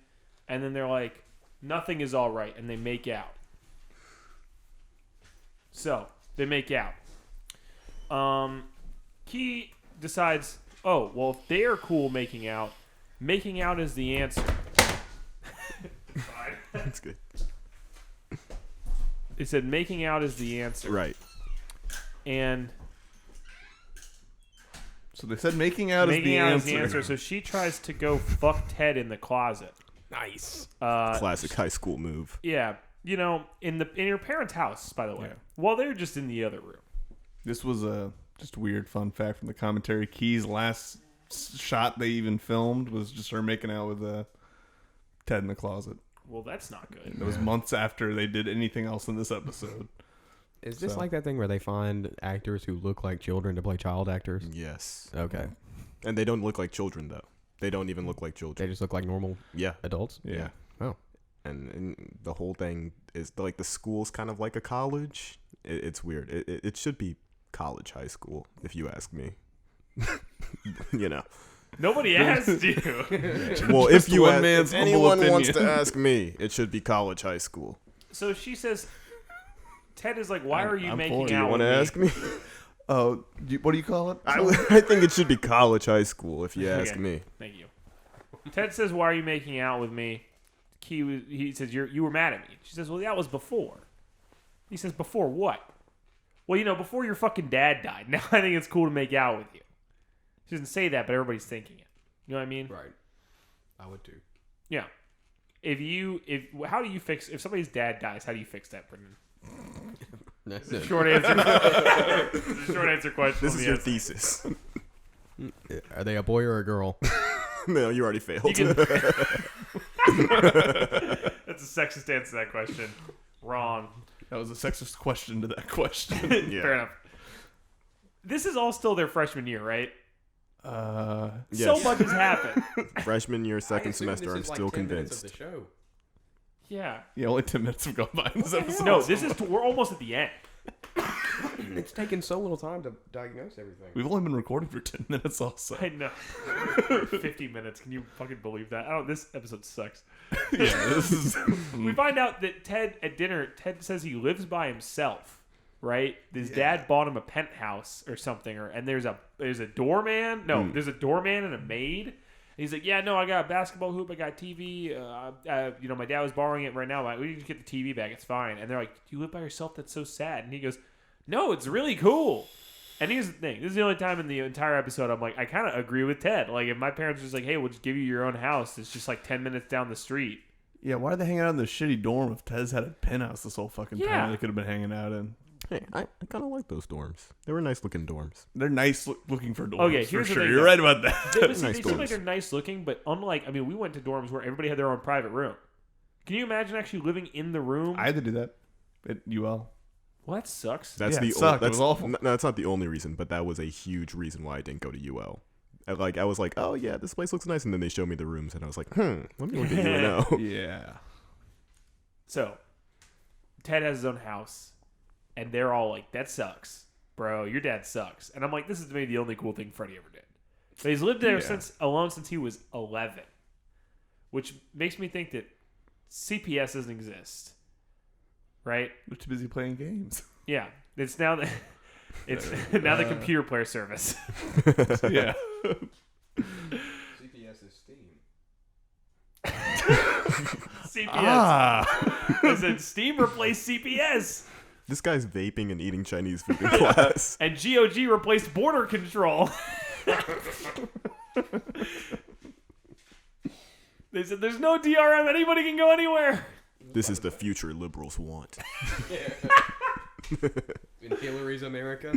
[SPEAKER 1] and then they're like, nothing is all right, and they make out. So, they make out. Key decides, oh, well, if they're cool making out is the answer. Fine.
[SPEAKER 3] That's good.
[SPEAKER 1] It said making out is the answer.
[SPEAKER 3] Right.
[SPEAKER 1] And
[SPEAKER 2] So they said making out is the answer.
[SPEAKER 1] So she tries to go fuck Ted in the closet.
[SPEAKER 4] Nice.
[SPEAKER 3] Classic high school move.
[SPEAKER 1] Yeah. You know, in your parents' house, by the way.
[SPEAKER 2] Yeah.
[SPEAKER 1] While they're just in the other room.
[SPEAKER 2] This was a just weird fun fact from the commentary. Key's last shot they even filmed was just her making out with Ted in the closet.
[SPEAKER 1] Well, that's not good.
[SPEAKER 2] It was months after they did anything else in this episode.
[SPEAKER 4] Is this
[SPEAKER 2] So-
[SPEAKER 4] like that thing where they find actors who look like children to play child actors?
[SPEAKER 3] Yes.
[SPEAKER 4] Okay.
[SPEAKER 3] And they don't look like children, though. They don't even look like
[SPEAKER 4] They
[SPEAKER 3] children.
[SPEAKER 4] just look like normal
[SPEAKER 3] Yeah.
[SPEAKER 4] adults?
[SPEAKER 2] Yeah.
[SPEAKER 4] Oh.
[SPEAKER 3] And the whole thing is like the school's kind of like a college. It's weird. It should be college high school, if you ask me. You know.
[SPEAKER 1] Nobody asked you.
[SPEAKER 3] Well, if you
[SPEAKER 2] one
[SPEAKER 3] ask,
[SPEAKER 2] man's
[SPEAKER 3] if
[SPEAKER 2] humble
[SPEAKER 3] anyone wants to
[SPEAKER 2] opinion.
[SPEAKER 3] ask me, it should be college high school.
[SPEAKER 1] So she says, Ted is like, why are you
[SPEAKER 2] I'm for
[SPEAKER 1] making
[SPEAKER 2] it. Do
[SPEAKER 1] out
[SPEAKER 2] you
[SPEAKER 3] Want
[SPEAKER 1] with
[SPEAKER 3] to
[SPEAKER 1] me?
[SPEAKER 3] ask me?
[SPEAKER 2] Oh, what do you call it?
[SPEAKER 3] I think it should be college high school, if you ask
[SPEAKER 1] Okay.
[SPEAKER 3] me.
[SPEAKER 1] Thank you. Ted says, why are you making out with me? he says, you were mad at me. She says, well, that was before. He says, before what? Well, before your fucking dad died. Now I think it's cool to make out with you. She doesn't say that, but everybody's thinking it. You know what I mean?
[SPEAKER 4] Right. I would too.
[SPEAKER 1] Yeah. How do you fix if somebody's dad dies? How do you fix that, Brindan? Short answer. Short answer question.
[SPEAKER 3] This is your thesis.
[SPEAKER 4] Are they a boy or a girl?
[SPEAKER 3] No, you already failed.
[SPEAKER 1] That's a sexist answer to that question. Wrong.
[SPEAKER 2] That was a sexist question to that question.
[SPEAKER 3] Yeah.
[SPEAKER 1] Fair enough. This is all still their freshman year, right?
[SPEAKER 3] Yes.
[SPEAKER 1] So much has happened.
[SPEAKER 3] Freshman year,
[SPEAKER 4] I
[SPEAKER 3] second
[SPEAKER 4] assume
[SPEAKER 3] semester,
[SPEAKER 4] this
[SPEAKER 3] I'm
[SPEAKER 4] is like
[SPEAKER 3] still
[SPEAKER 4] 10 minutes
[SPEAKER 3] convinced.
[SPEAKER 4] of the show.
[SPEAKER 1] Yeah.
[SPEAKER 2] Yeah, only 10 minutes have gone by in this episode.
[SPEAKER 1] No, we're almost at the end.
[SPEAKER 4] It's taken so little time to diagnose everything.
[SPEAKER 2] We've only been recording for 10 minutes also.
[SPEAKER 1] I know. 50 minutes. Can you fucking believe that? This episode sucks.
[SPEAKER 2] Yeah, this is...
[SPEAKER 1] We find out that Ted says he lives by himself, right? His dad bought him a penthouse or something, and there's a doorman. No, there's a doorman and a maid. And he's like, yeah, no, I got a basketball hoop, I got a TV. My dad was borrowing it right now. We just get the TV back. It's fine. And they're like, you live by yourself? That's so sad. And he goes, no, it's really cool. And here's the thing. This is the only time in the entire episode I'm like, I kind of agree with Ted. Like, if my parents were just like, hey, we'll just give you your own house. It's just like 10 minutes down the street.
[SPEAKER 2] Yeah, why are they hanging out in this shitty dorm if Tez had a penthouse this whole fucking
[SPEAKER 1] Yeah.
[SPEAKER 2] time they could have been hanging out in?
[SPEAKER 3] Hey, I kind of like those dorms. They were nice looking dorms.
[SPEAKER 2] They're nice looking for dorms,
[SPEAKER 1] Okay,
[SPEAKER 2] for
[SPEAKER 1] here's the
[SPEAKER 2] sure.
[SPEAKER 1] thing,
[SPEAKER 2] You're
[SPEAKER 1] though.
[SPEAKER 2] right about that.
[SPEAKER 1] They
[SPEAKER 3] Nice
[SPEAKER 1] seem like
[SPEAKER 3] dorms.
[SPEAKER 1] they're nice looking, but unlike, we went to dorms where everybody had their own private room. Can you imagine actually living in the room?
[SPEAKER 2] I had to do that at UL.
[SPEAKER 1] Well, that sucks.
[SPEAKER 3] That's
[SPEAKER 2] Yeah,
[SPEAKER 3] the
[SPEAKER 2] it sucked. It
[SPEAKER 3] that's,
[SPEAKER 2] was awful.
[SPEAKER 3] No, that's not the only reason, but that was a huge reason why I didn't go to UL. I was like, oh yeah, this place looks nice, and then they showed me the rooms, and I was like, let me look at UNO.
[SPEAKER 2] Yeah.
[SPEAKER 1] So, Ted has his own house, and they're all like, that sucks. Bro, your dad sucks. And I'm like, this is maybe the only cool thing Freddie ever did. But he's lived there alone since he was 11, which makes me think that CPS doesn't exist, right?
[SPEAKER 2] We're too busy playing games.
[SPEAKER 1] Yeah, it's now the now the computer player service.
[SPEAKER 2] Yeah.
[SPEAKER 4] CPS is Steam.
[SPEAKER 1] CPS. I said Steam replaced CPS,
[SPEAKER 3] This guy's vaping and eating Chinese food in class.
[SPEAKER 1] and GOG replaced border control. They said there's no DRM. Anybody can go anywhere.
[SPEAKER 3] This is the future liberals want.
[SPEAKER 4] In Hillary's America.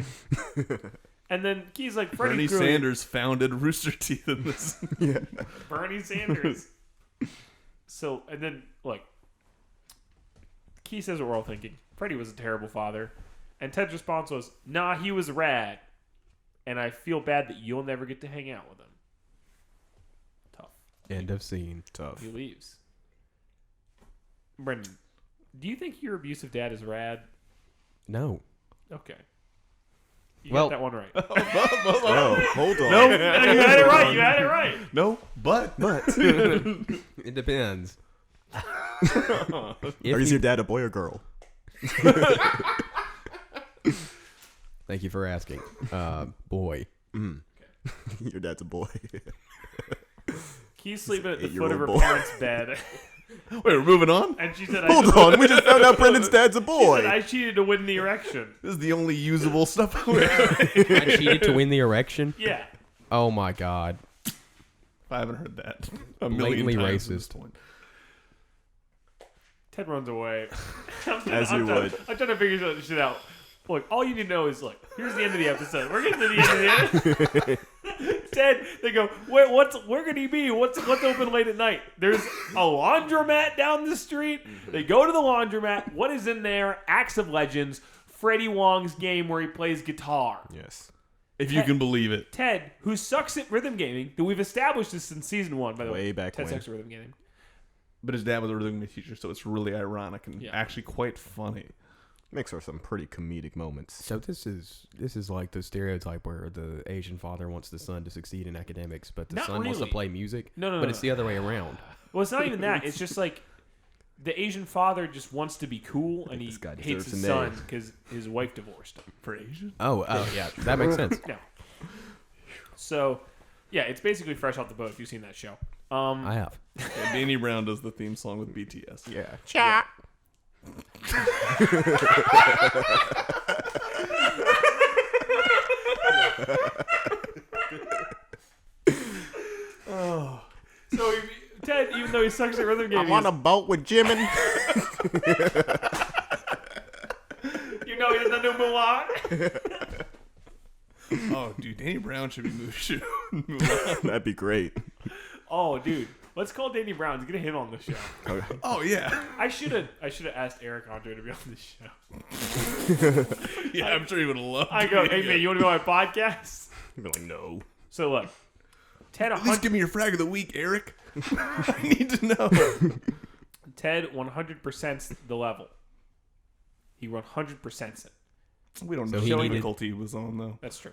[SPEAKER 1] And then he's like, Freddie
[SPEAKER 2] Bernie
[SPEAKER 1] clearly-
[SPEAKER 2] Sanders founded Rooster Teeth in this.
[SPEAKER 3] Yeah.
[SPEAKER 1] Bernie Sanders. So, and then, look, Key says what we're all thinking. Freddie was a terrible father. And Ted's response was, nah, he was rad. And I feel bad that you'll never get to hang out with him. Tough.
[SPEAKER 4] End of scene.
[SPEAKER 3] Tough.
[SPEAKER 1] He leaves. Brendan, do you think your abusive dad is rad?
[SPEAKER 4] No.
[SPEAKER 1] Okay. You
[SPEAKER 4] Well-
[SPEAKER 1] got that one right.
[SPEAKER 3] Oh, hold on.
[SPEAKER 2] No,
[SPEAKER 1] You had it right. You had it right.
[SPEAKER 2] no, but.
[SPEAKER 4] It depends.
[SPEAKER 3] Or is your dad a boy or girl?
[SPEAKER 4] Thank you for asking. Boy.
[SPEAKER 3] Your dad's a boy.
[SPEAKER 1] Key's sleeping at the foot
[SPEAKER 3] 8-year-old
[SPEAKER 1] of her
[SPEAKER 3] boy.
[SPEAKER 1] parents' bed.
[SPEAKER 2] Wait, we're moving on?
[SPEAKER 1] And she said,
[SPEAKER 3] Hold on, we just found out Brendan's dad's a
[SPEAKER 1] She
[SPEAKER 3] boy.
[SPEAKER 1] said, I cheated to win the erection.
[SPEAKER 2] This is the only usable stuff.
[SPEAKER 4] I cheated to win the erection?
[SPEAKER 1] Yeah.
[SPEAKER 4] Oh my god.
[SPEAKER 2] I haven't heard that a million
[SPEAKER 4] Blatantly
[SPEAKER 2] times at
[SPEAKER 4] racist.
[SPEAKER 2] this point.
[SPEAKER 1] Ted runs away.
[SPEAKER 3] As you would.
[SPEAKER 1] I'm trying to figure this shit out. Look, all you need to know is, look, here's the end of the episode. We're getting to the end of the Ted, they go, where could he be? What's open late at night? There's a laundromat down the street. They go to the laundromat. What is in there? Acts of Legends. Freddie Wong's game where he plays guitar.
[SPEAKER 3] Yes.
[SPEAKER 2] If you can believe it.
[SPEAKER 1] Ted, who sucks at rhythm gaming, that we've established this in season 1, by the way.
[SPEAKER 3] Way back
[SPEAKER 1] Ted
[SPEAKER 3] when.
[SPEAKER 1] sucks at rhythm gaming.
[SPEAKER 2] But his dad was a rhythm gaming teacher, so it's really ironic and actually quite funny.
[SPEAKER 3] Makes for some pretty comedic moments.
[SPEAKER 4] So this is like the stereotype where the Asian father wants the son to succeed in academics, but the
[SPEAKER 1] Not
[SPEAKER 4] son wants to
[SPEAKER 1] really.
[SPEAKER 4] play music.
[SPEAKER 1] No,
[SPEAKER 4] But it's the other way around.
[SPEAKER 1] Well, it's not even that. It's just like the Asian father just wants to be cool, and he
[SPEAKER 3] This guy
[SPEAKER 1] hates
[SPEAKER 3] deserves
[SPEAKER 1] his
[SPEAKER 3] an
[SPEAKER 1] son
[SPEAKER 3] A.
[SPEAKER 1] because his wife divorced him.
[SPEAKER 2] For Asian?
[SPEAKER 4] Oh yeah, that makes sense.
[SPEAKER 1] Yeah. So Yeah, it's basically Fresh Off the Boat if you've seen that show.
[SPEAKER 4] I have.
[SPEAKER 2] Yeah, Danny Brown does the theme song with BTS.
[SPEAKER 3] Yeah.
[SPEAKER 1] So Ted, even though he sucks at rhythm games,
[SPEAKER 3] I'm on a boat with Jimin.
[SPEAKER 1] you know he's the new Mulan.
[SPEAKER 2] Oh, dude, Danny Brown should be moved.
[SPEAKER 3] That'd be great.
[SPEAKER 1] Oh, dude, let's call Danny Brown to get him on the show.
[SPEAKER 3] Okay.
[SPEAKER 2] Oh yeah,
[SPEAKER 1] I should have asked Eric Andre to be on the show.
[SPEAKER 2] yeah. I'm sure he would have loved.
[SPEAKER 1] I go,
[SPEAKER 2] it.
[SPEAKER 1] hey man, you want to be on my podcast?
[SPEAKER 3] He'd be like, no.
[SPEAKER 1] So look, Ted,
[SPEAKER 2] At least give me your frag of the week, Eric. I need to know.
[SPEAKER 1] Ted 100% the level. He 100% it.
[SPEAKER 2] We don't
[SPEAKER 4] So
[SPEAKER 2] know
[SPEAKER 4] he
[SPEAKER 2] what
[SPEAKER 4] needed-
[SPEAKER 2] difficulty he was on though.
[SPEAKER 1] That's true.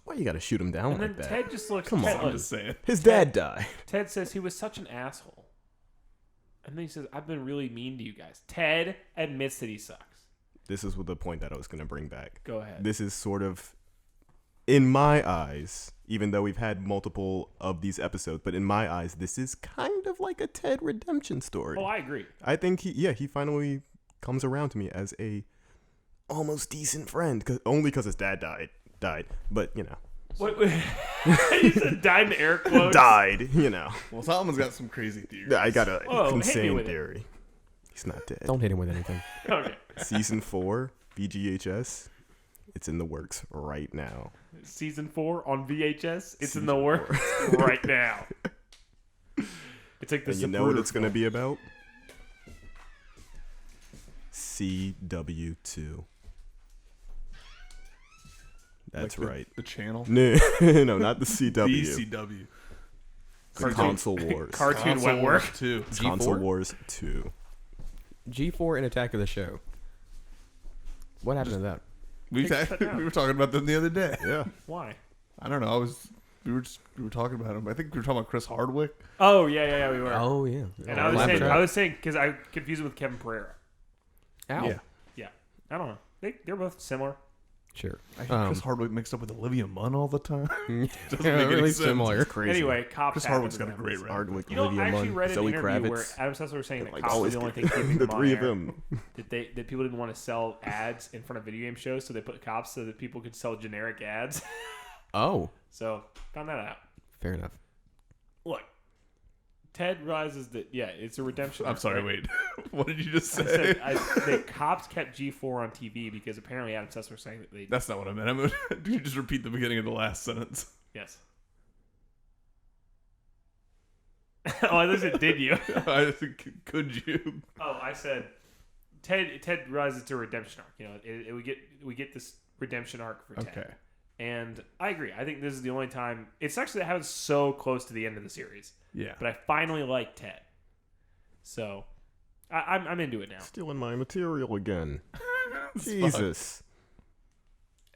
[SPEAKER 3] Why you gotta shoot him down
[SPEAKER 1] And then
[SPEAKER 3] like that?
[SPEAKER 1] Ted just looks.
[SPEAKER 3] Come
[SPEAKER 1] Ted,
[SPEAKER 3] on.
[SPEAKER 2] I'm
[SPEAKER 1] look,
[SPEAKER 2] just saying.
[SPEAKER 3] His dad died.
[SPEAKER 1] Ted says he was such an asshole. And then he says, I've been really mean to you guys. Ted admits that he sucks.
[SPEAKER 3] This is the point that I was gonna bring back.
[SPEAKER 1] Go ahead.
[SPEAKER 3] This is sort of, in my eyes, even though we've had multiple of these episodes, but in my eyes, this is kind of like a Ted redemption story.
[SPEAKER 1] Oh, I agree.
[SPEAKER 3] I think he finally comes around to me as a almost decent friend, only because his dad died. But you know,
[SPEAKER 1] What? He said died in air quotes.
[SPEAKER 3] died. You know,
[SPEAKER 2] Well, Solomon's got some crazy theories.
[SPEAKER 3] I got a
[SPEAKER 1] Whoa, hit me
[SPEAKER 3] insane
[SPEAKER 1] with it.
[SPEAKER 3] theory. He's not dead.
[SPEAKER 4] Don't hit him with anything.
[SPEAKER 1] Okay.
[SPEAKER 3] Season 4, VGHS. It's in the works right now.
[SPEAKER 1] Season 4 on VHS. It's in the
[SPEAKER 3] Season
[SPEAKER 1] works right now. It's like the
[SPEAKER 3] And you know what
[SPEAKER 1] Zapruder
[SPEAKER 3] it's going to
[SPEAKER 1] film.
[SPEAKER 3] be about? CW2. That's
[SPEAKER 2] Like
[SPEAKER 3] right.
[SPEAKER 2] The channel.
[SPEAKER 3] No, no, not the CW.
[SPEAKER 2] DCW.
[SPEAKER 3] The Console Wars.
[SPEAKER 1] Cartoon wet work.
[SPEAKER 2] too.
[SPEAKER 3] Console
[SPEAKER 4] G4?
[SPEAKER 3] Wars 2.
[SPEAKER 4] G4 and Attack of the Show. What happened to that?
[SPEAKER 2] We were talking about them the other day.
[SPEAKER 3] Yeah.
[SPEAKER 1] Why?
[SPEAKER 2] I don't know. We were talking about him. I think we were talking about Chris Hardwick.
[SPEAKER 1] Oh yeah, we were.
[SPEAKER 4] Oh yeah.
[SPEAKER 1] and
[SPEAKER 4] Elaborate.
[SPEAKER 1] I was saying because I confused it with Kevin Pereira.
[SPEAKER 4] Ow.
[SPEAKER 2] Yeah.
[SPEAKER 1] Yeah, I don't know. They're both similar.
[SPEAKER 4] Sure.
[SPEAKER 2] I get Chris Hardwick mixed up with Olivia Munn all the time.
[SPEAKER 4] Yeah,
[SPEAKER 2] Doesn't make any
[SPEAKER 4] really
[SPEAKER 2] sense.
[SPEAKER 4] similar.
[SPEAKER 3] Crazy.
[SPEAKER 1] Anyway, cops.
[SPEAKER 2] Chris
[SPEAKER 1] happen
[SPEAKER 2] Hardwick's
[SPEAKER 1] to
[SPEAKER 2] got a
[SPEAKER 1] them.
[SPEAKER 2] great record.
[SPEAKER 3] Hardwick,
[SPEAKER 1] You know,
[SPEAKER 3] Olivia
[SPEAKER 1] I actually
[SPEAKER 3] Munn,
[SPEAKER 1] read an
[SPEAKER 3] Zoe
[SPEAKER 1] interview where
[SPEAKER 3] Kravitz.
[SPEAKER 1] Adam Sessler was saying that
[SPEAKER 3] Like,
[SPEAKER 1] cops were
[SPEAKER 3] always
[SPEAKER 1] the only
[SPEAKER 3] good.
[SPEAKER 1] thing keeping
[SPEAKER 3] the
[SPEAKER 1] them on
[SPEAKER 3] three of
[SPEAKER 1] air.
[SPEAKER 3] them.
[SPEAKER 1] That people didn't want to sell ads in front of video game shows, so they put cops so that people could sell generic ads.
[SPEAKER 4] Oh,
[SPEAKER 1] So found that out.
[SPEAKER 4] fair enough.
[SPEAKER 1] Look, Ted realizes that it's a redemption.
[SPEAKER 2] I'm
[SPEAKER 1] arc,
[SPEAKER 2] sorry.
[SPEAKER 1] right?
[SPEAKER 2] Wait. What did you just
[SPEAKER 1] I
[SPEAKER 2] say?
[SPEAKER 1] said the cops kept G4 on TV because apparently Adam Sessler was saying that they.
[SPEAKER 2] That's not what I meant. I meant, did you just repeat the beginning of the last sentence?
[SPEAKER 1] Yes. Oh, I said, did you?
[SPEAKER 2] I think, could you?
[SPEAKER 1] Oh, I said Ted realizes it's a redemption arc. You know, we get this redemption arc for Ted.
[SPEAKER 2] Okay.
[SPEAKER 1] And I agree. I think this is the only time it's actually happened so close to the end of the series.
[SPEAKER 2] Yeah.
[SPEAKER 1] But I finally like Ted. So I'm into it now.
[SPEAKER 3] Stealing my material again. Jesus.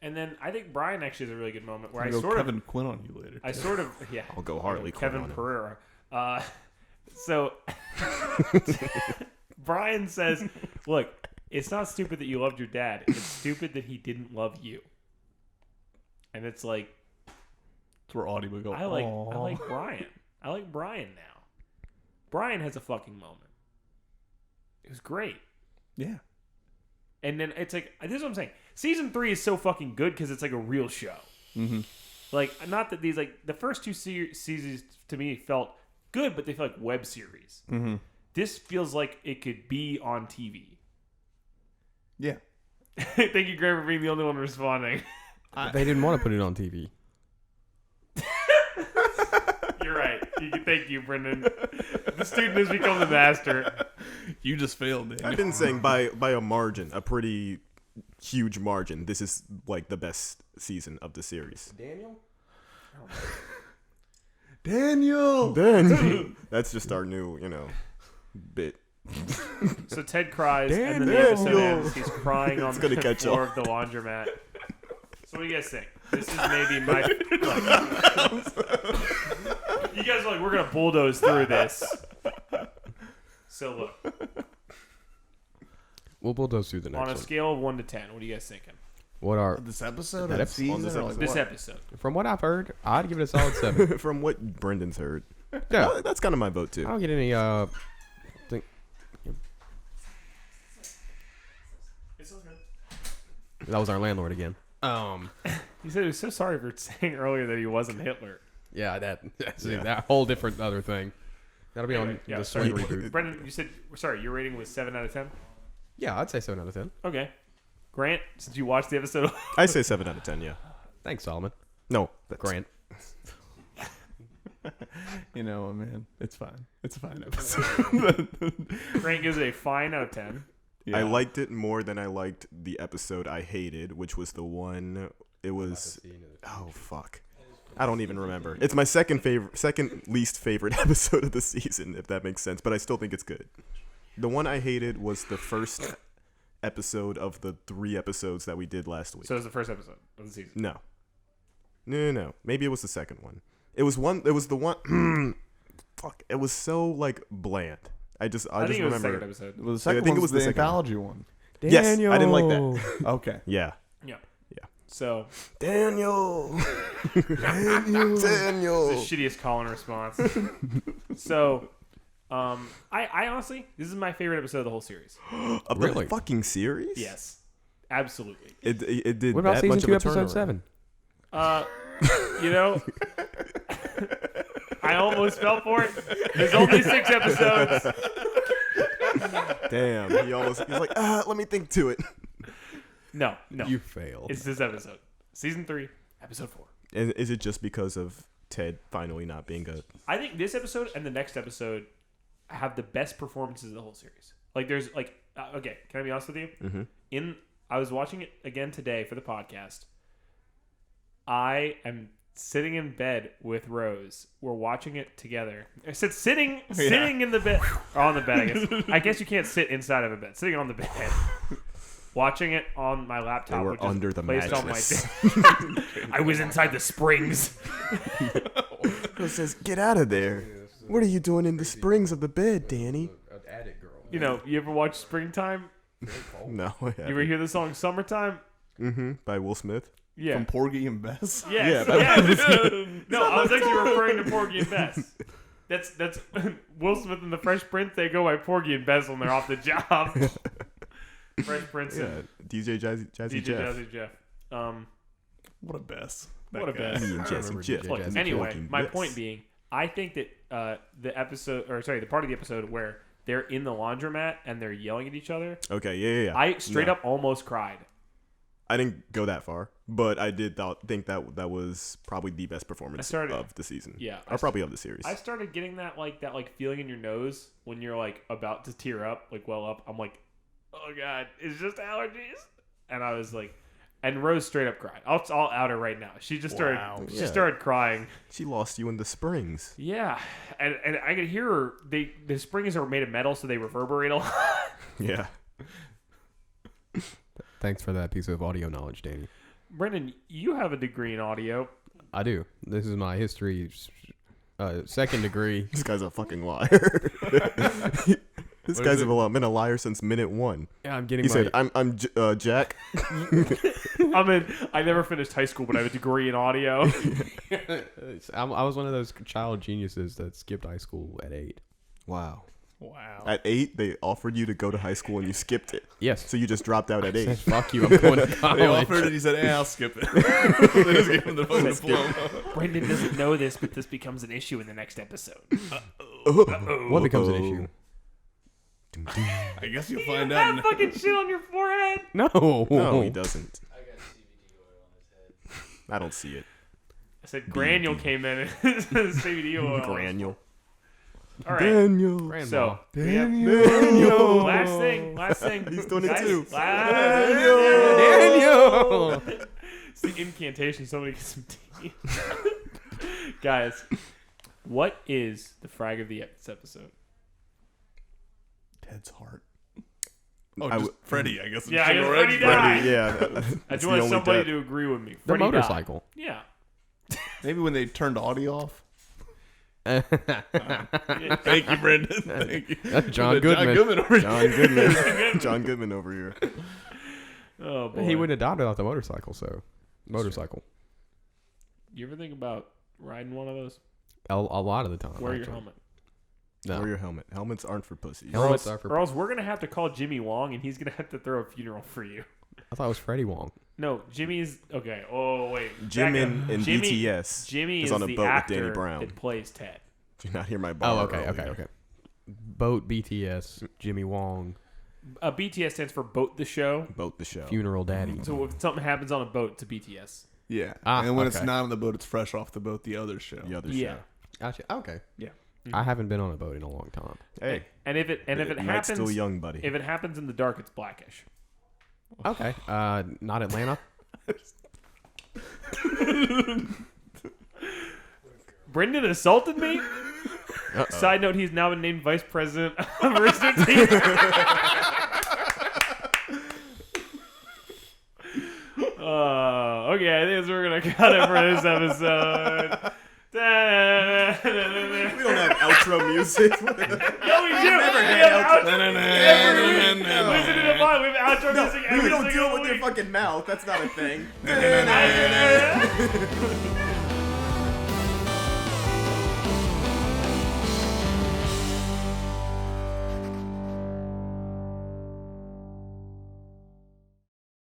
[SPEAKER 1] And then I think Brian actually has a really good moment where
[SPEAKER 2] I'll
[SPEAKER 1] I
[SPEAKER 2] go
[SPEAKER 1] sort
[SPEAKER 2] Kevin
[SPEAKER 1] of
[SPEAKER 2] Quinn on you later.
[SPEAKER 1] I sort of yeah.
[SPEAKER 3] I'll go Harley Quinn
[SPEAKER 1] Kevin
[SPEAKER 3] on him.
[SPEAKER 1] Pereira. So Brian says, "Look, it's not stupid that you loved your dad. It's stupid that he didn't love you." And it's like
[SPEAKER 2] That's where Audie would go.
[SPEAKER 1] I like
[SPEAKER 2] "Aw."
[SPEAKER 1] Brian. I like Brian now. Brian has a fucking moment. It was great.
[SPEAKER 2] Yeah.
[SPEAKER 1] And then it's like this is what I'm saying. Season 3 is so fucking good because it's like a real show.
[SPEAKER 2] Mm-hmm.
[SPEAKER 1] Like not that these like the first two seasons to me felt good, but they feel like web series.
[SPEAKER 2] Mm-hmm.
[SPEAKER 1] This feels like it could be on TV.
[SPEAKER 2] Yeah.
[SPEAKER 1] Thank you, Graham, for being the only one responding.
[SPEAKER 4] They didn't want to put it on TV.
[SPEAKER 1] You're right. Thank you, Brindan. The student has become the master.
[SPEAKER 2] You just failed, Daniel.
[SPEAKER 3] I've been saying by a margin, a pretty huge margin, this is like the best season of the series.
[SPEAKER 2] Daniel.
[SPEAKER 3] Then that's just our new, bit.
[SPEAKER 1] So Ted cries, and then the episode
[SPEAKER 3] Daniel.
[SPEAKER 1] ends. He's crying on
[SPEAKER 3] gonna
[SPEAKER 1] the
[SPEAKER 3] catch
[SPEAKER 1] floor
[SPEAKER 3] up.
[SPEAKER 1] of the laundromat. So what do you guys think? This is maybe my. You guys are like, we're gonna bulldoze through this. So look,
[SPEAKER 4] We'll bulldoze through the next
[SPEAKER 1] on a
[SPEAKER 4] one.
[SPEAKER 1] scale of 1 to 10, what are you guys thinking?
[SPEAKER 4] What are
[SPEAKER 2] This episode
[SPEAKER 4] That
[SPEAKER 2] or
[SPEAKER 4] ep-
[SPEAKER 2] season
[SPEAKER 3] on this
[SPEAKER 2] or like
[SPEAKER 3] episode.
[SPEAKER 1] This
[SPEAKER 2] what?
[SPEAKER 1] episode.
[SPEAKER 4] from what I've heard, I'd give it a solid 7.
[SPEAKER 3] From what Brendan's heard.
[SPEAKER 4] Yeah,
[SPEAKER 3] That's kind of my vote too.
[SPEAKER 4] I don't get any. Think that was our landlord again.
[SPEAKER 1] He said he was so sorry for saying earlier that he wasn't Hitler.
[SPEAKER 4] Yeah, that whole different other thing. That'll be
[SPEAKER 1] Anyway,
[SPEAKER 4] on
[SPEAKER 1] yeah,
[SPEAKER 4] the
[SPEAKER 1] sorry.
[SPEAKER 4] Swing reboot.
[SPEAKER 1] Brendan, you said your rating was 7 out of 10.
[SPEAKER 4] Yeah, I'd say 7 out of 10.
[SPEAKER 1] Okay. Grant, since you watched the episode,
[SPEAKER 3] I say 7 out of 10. Yeah.
[SPEAKER 4] Thanks, Solomon.
[SPEAKER 3] No, that's
[SPEAKER 4] Grant.
[SPEAKER 2] You know, man, it's fine. It's a fine episode.
[SPEAKER 1] Grant gives it a fine out of 10.
[SPEAKER 2] Yeah.
[SPEAKER 3] I liked it more than I liked the episode I hated, which was the one. It was. Oh fuck. I don't even remember. It's my second least favorite episode of the season, if that makes sense. But I still think it's good. The one I hated was the first episode of the 3 episodes that we did last week.
[SPEAKER 1] So it was the first episode of the season.
[SPEAKER 3] No. Maybe it was the second one. It was the one. Fuck. It was so like bland. I just
[SPEAKER 1] think it was the
[SPEAKER 3] remember.
[SPEAKER 1] second episode.
[SPEAKER 2] Well, the second
[SPEAKER 3] I think it
[SPEAKER 2] one
[SPEAKER 3] was
[SPEAKER 2] was
[SPEAKER 3] the
[SPEAKER 2] the
[SPEAKER 3] second one.
[SPEAKER 2] anthology one.
[SPEAKER 3] Yes, I didn't like that.
[SPEAKER 2] Okay.
[SPEAKER 3] Yeah.
[SPEAKER 1] Yeah.
[SPEAKER 3] Yeah.
[SPEAKER 1] So
[SPEAKER 3] Daniel.
[SPEAKER 1] the
[SPEAKER 3] Daniel.
[SPEAKER 1] shittiest call and response. So, I honestly, this is my favorite episode of the whole series.
[SPEAKER 3] Of
[SPEAKER 4] Really?
[SPEAKER 3] the fucking series?
[SPEAKER 1] Yes, absolutely.
[SPEAKER 3] It did
[SPEAKER 4] What about
[SPEAKER 3] that
[SPEAKER 4] season
[SPEAKER 3] much
[SPEAKER 4] 2,
[SPEAKER 3] of a
[SPEAKER 4] episode
[SPEAKER 3] turnaround.
[SPEAKER 4] 7?
[SPEAKER 1] You know, I almost fell for it. There's only 6 episodes.
[SPEAKER 3] Damn, he's like, let me think to it.
[SPEAKER 1] No.
[SPEAKER 4] You failed.
[SPEAKER 1] It's this episode. Season 3, episode 4.
[SPEAKER 3] Is it just because of Ted finally not being good?
[SPEAKER 1] I think this episode and the next episode have the best performances of the whole series. Like, there's like, okay, can I be honest with you?
[SPEAKER 3] Mm-hmm.
[SPEAKER 1] I was watching it again today for the podcast. I am sitting in bed with Rose. We're watching it together. I said sitting in the bed, or on the bed. I guess. I guess you can't sit inside of a bed. Sitting on the bed, watching it on my laptop.
[SPEAKER 3] They were
[SPEAKER 1] which is
[SPEAKER 3] under the
[SPEAKER 1] placed
[SPEAKER 3] mattress.
[SPEAKER 1] on my I was inside the springs.
[SPEAKER 3] Rose says, "Get out of there! What are you doing in the springs of the bed, Danny?"
[SPEAKER 4] Attic girl.
[SPEAKER 1] You know, you ever watch Springtime?
[SPEAKER 3] No, I
[SPEAKER 1] You ever
[SPEAKER 3] haven't.
[SPEAKER 1] hear the song "Summertime"?
[SPEAKER 3] By Will Smith.
[SPEAKER 1] Yeah.
[SPEAKER 2] From Porgy and Bess.
[SPEAKER 1] Yes. No, I was actually referring to Porgy and Bess. That's Will Smith and the Fresh Prince. They go by Porgy and Bess when they're off the job. Fresh Prince
[SPEAKER 3] Yeah,
[SPEAKER 1] and
[SPEAKER 3] DJ Jazzy
[SPEAKER 1] DJ
[SPEAKER 3] Jeff.
[SPEAKER 1] Jazzy Jeff.
[SPEAKER 2] What a Bess.
[SPEAKER 1] What a Bess.
[SPEAKER 3] Me and Jazzy
[SPEAKER 4] remember
[SPEAKER 3] Jeff.
[SPEAKER 4] DJ
[SPEAKER 1] Look,
[SPEAKER 4] Jazzy
[SPEAKER 1] anyway,
[SPEAKER 3] Fucking
[SPEAKER 1] my
[SPEAKER 3] Bess.
[SPEAKER 1] point being, I think that the part of the episode where they're in the laundromat and they're yelling at each other,
[SPEAKER 3] Okay, yeah.
[SPEAKER 1] I straight
[SPEAKER 3] No.
[SPEAKER 1] up almost cried.
[SPEAKER 3] I didn't go that far, but I did think that was probably the best performance of the season.
[SPEAKER 1] Yeah,
[SPEAKER 3] or probably of the series.
[SPEAKER 1] I started getting that feeling in your nose when you're like about to tear up, like well up. I'm like, oh god, it's just allergies. And I was like, and Rose straight up cried. I'll out her right now. She just started.
[SPEAKER 2] Wow.
[SPEAKER 1] She
[SPEAKER 3] Yeah.
[SPEAKER 1] started crying.
[SPEAKER 3] She lost you in the springs.
[SPEAKER 1] Yeah, and I could hear her. The springs are made of metal, so they reverberate a lot.
[SPEAKER 3] Yeah.
[SPEAKER 4] Thanks for that piece of audio knowledge, Danny.
[SPEAKER 1] Brendan, you have a degree in audio.
[SPEAKER 4] I do. This is my history second degree.
[SPEAKER 3] This guy's a fucking liar. This guy's been a liar since minute 1.
[SPEAKER 4] Yeah, I'm getting
[SPEAKER 3] He
[SPEAKER 4] my.
[SPEAKER 3] said, "I'm Jack."
[SPEAKER 1] I never finished high school, but I have a degree in audio.
[SPEAKER 4] I was one of those child geniuses that skipped high school at 8.
[SPEAKER 3] Wow.
[SPEAKER 2] Wow.
[SPEAKER 3] At 8, they offered you to go to high school and you skipped it.
[SPEAKER 4] Yes.
[SPEAKER 3] So you just dropped out at 8.
[SPEAKER 4] Fuck you. I'm going to
[SPEAKER 2] They
[SPEAKER 4] college.
[SPEAKER 2] offered it. He said, "Hey, I'll skip it." They just gave him the fucking diploma.
[SPEAKER 1] Brendan doesn't know this, but this becomes an issue in the next episode.
[SPEAKER 4] What becomes an issue?
[SPEAKER 2] I guess you'll
[SPEAKER 1] You
[SPEAKER 2] find out.
[SPEAKER 1] have fucking shit on your forehead.
[SPEAKER 4] No.
[SPEAKER 3] No, he doesn't.
[SPEAKER 5] I got CBD oil on his head.
[SPEAKER 3] I don't see it.
[SPEAKER 1] I said granule came in and said CBD oil.
[SPEAKER 3] Granule.
[SPEAKER 1] All right.
[SPEAKER 3] Daniel.
[SPEAKER 4] Grandma.
[SPEAKER 1] So
[SPEAKER 3] Daniel.
[SPEAKER 1] last thing.
[SPEAKER 3] He's doing it
[SPEAKER 1] guys,
[SPEAKER 3] too.
[SPEAKER 4] Daniel.
[SPEAKER 1] It's the incantation. Somebody get some tea. Guys, what is the frag of the episode?
[SPEAKER 2] Ted's heart. Oh,
[SPEAKER 3] I
[SPEAKER 2] just
[SPEAKER 3] w-
[SPEAKER 2] Freddie, I guess.
[SPEAKER 1] Yeah, I guess
[SPEAKER 2] Already.
[SPEAKER 1] Freddie died.
[SPEAKER 3] Yeah.
[SPEAKER 1] I
[SPEAKER 3] that's
[SPEAKER 1] just
[SPEAKER 3] the
[SPEAKER 1] want
[SPEAKER 3] only
[SPEAKER 1] somebody
[SPEAKER 3] death.
[SPEAKER 1] to agree with me.
[SPEAKER 4] The
[SPEAKER 1] Freddie died.
[SPEAKER 4] motorcycle.
[SPEAKER 1] Yeah.
[SPEAKER 2] Maybe when they turned the audio off.
[SPEAKER 4] John
[SPEAKER 2] Thank you, Brendan. Thank you.
[SPEAKER 4] Goodman.
[SPEAKER 2] John Goodman over here.
[SPEAKER 3] John Goodman. John Goodman over here.
[SPEAKER 1] Oh boy.
[SPEAKER 4] He wouldn't have died without the motorcycle. So, motorcycle.
[SPEAKER 1] You ever think about riding one of those?
[SPEAKER 4] A lot of the time.
[SPEAKER 1] Wear your
[SPEAKER 4] actually.
[SPEAKER 1] helmet.
[SPEAKER 4] No.
[SPEAKER 3] Wear your helmet. Helmets aren't for pussies.
[SPEAKER 4] Helmets are for.
[SPEAKER 1] Or else we're gonna have to call Jimmy Wong, and he's gonna have to throw a funeral for you.
[SPEAKER 4] I thought it was Freddie Wong.
[SPEAKER 1] No, Jimmy's okay. Oh wait,
[SPEAKER 3] Jim
[SPEAKER 1] Back
[SPEAKER 3] in
[SPEAKER 1] up. Jimmy,
[SPEAKER 3] BTS
[SPEAKER 1] Jimmy
[SPEAKER 3] is
[SPEAKER 1] is
[SPEAKER 3] on a
[SPEAKER 1] the
[SPEAKER 3] boat with
[SPEAKER 1] actor
[SPEAKER 3] Danny Brown.
[SPEAKER 1] that plays Ted.
[SPEAKER 3] Do you not hear my bar?
[SPEAKER 4] Oh, okay,
[SPEAKER 3] earlier?
[SPEAKER 4] okay. Boat BTS, Jimmy Wong,
[SPEAKER 1] BTS stands for Boat the Show.
[SPEAKER 3] Boat the show.
[SPEAKER 4] Funeral Daddy.
[SPEAKER 1] So if something happens on a boat, it's a BTS.
[SPEAKER 2] Yeah.
[SPEAKER 4] Ah,
[SPEAKER 2] and when it's
[SPEAKER 4] okay.
[SPEAKER 2] not on the boat, it's fresh off the boat, the other show.
[SPEAKER 3] The other
[SPEAKER 1] Yeah.
[SPEAKER 3] show.
[SPEAKER 4] Gotcha. Okay.
[SPEAKER 1] Yeah.
[SPEAKER 4] I haven't been on a boat in a long time.
[SPEAKER 3] Hey,
[SPEAKER 1] And if it
[SPEAKER 3] Night's
[SPEAKER 1] happens,
[SPEAKER 3] still young, buddy.
[SPEAKER 1] if it happens in the dark, it's Blackish.
[SPEAKER 4] Okay. Not Atlanta.
[SPEAKER 1] Brindan assaulted me. Side note: he's now been named vice president of Rooster Teeth. Okay, I think we're gonna cut it for this episode.
[SPEAKER 3] We don't have outro music.
[SPEAKER 1] No, we do. Never had outro. Listen to the pod. We have outro music every
[SPEAKER 3] we don't do
[SPEAKER 1] single
[SPEAKER 3] it with your
[SPEAKER 1] week.
[SPEAKER 3] fucking mouth. That's not a thing.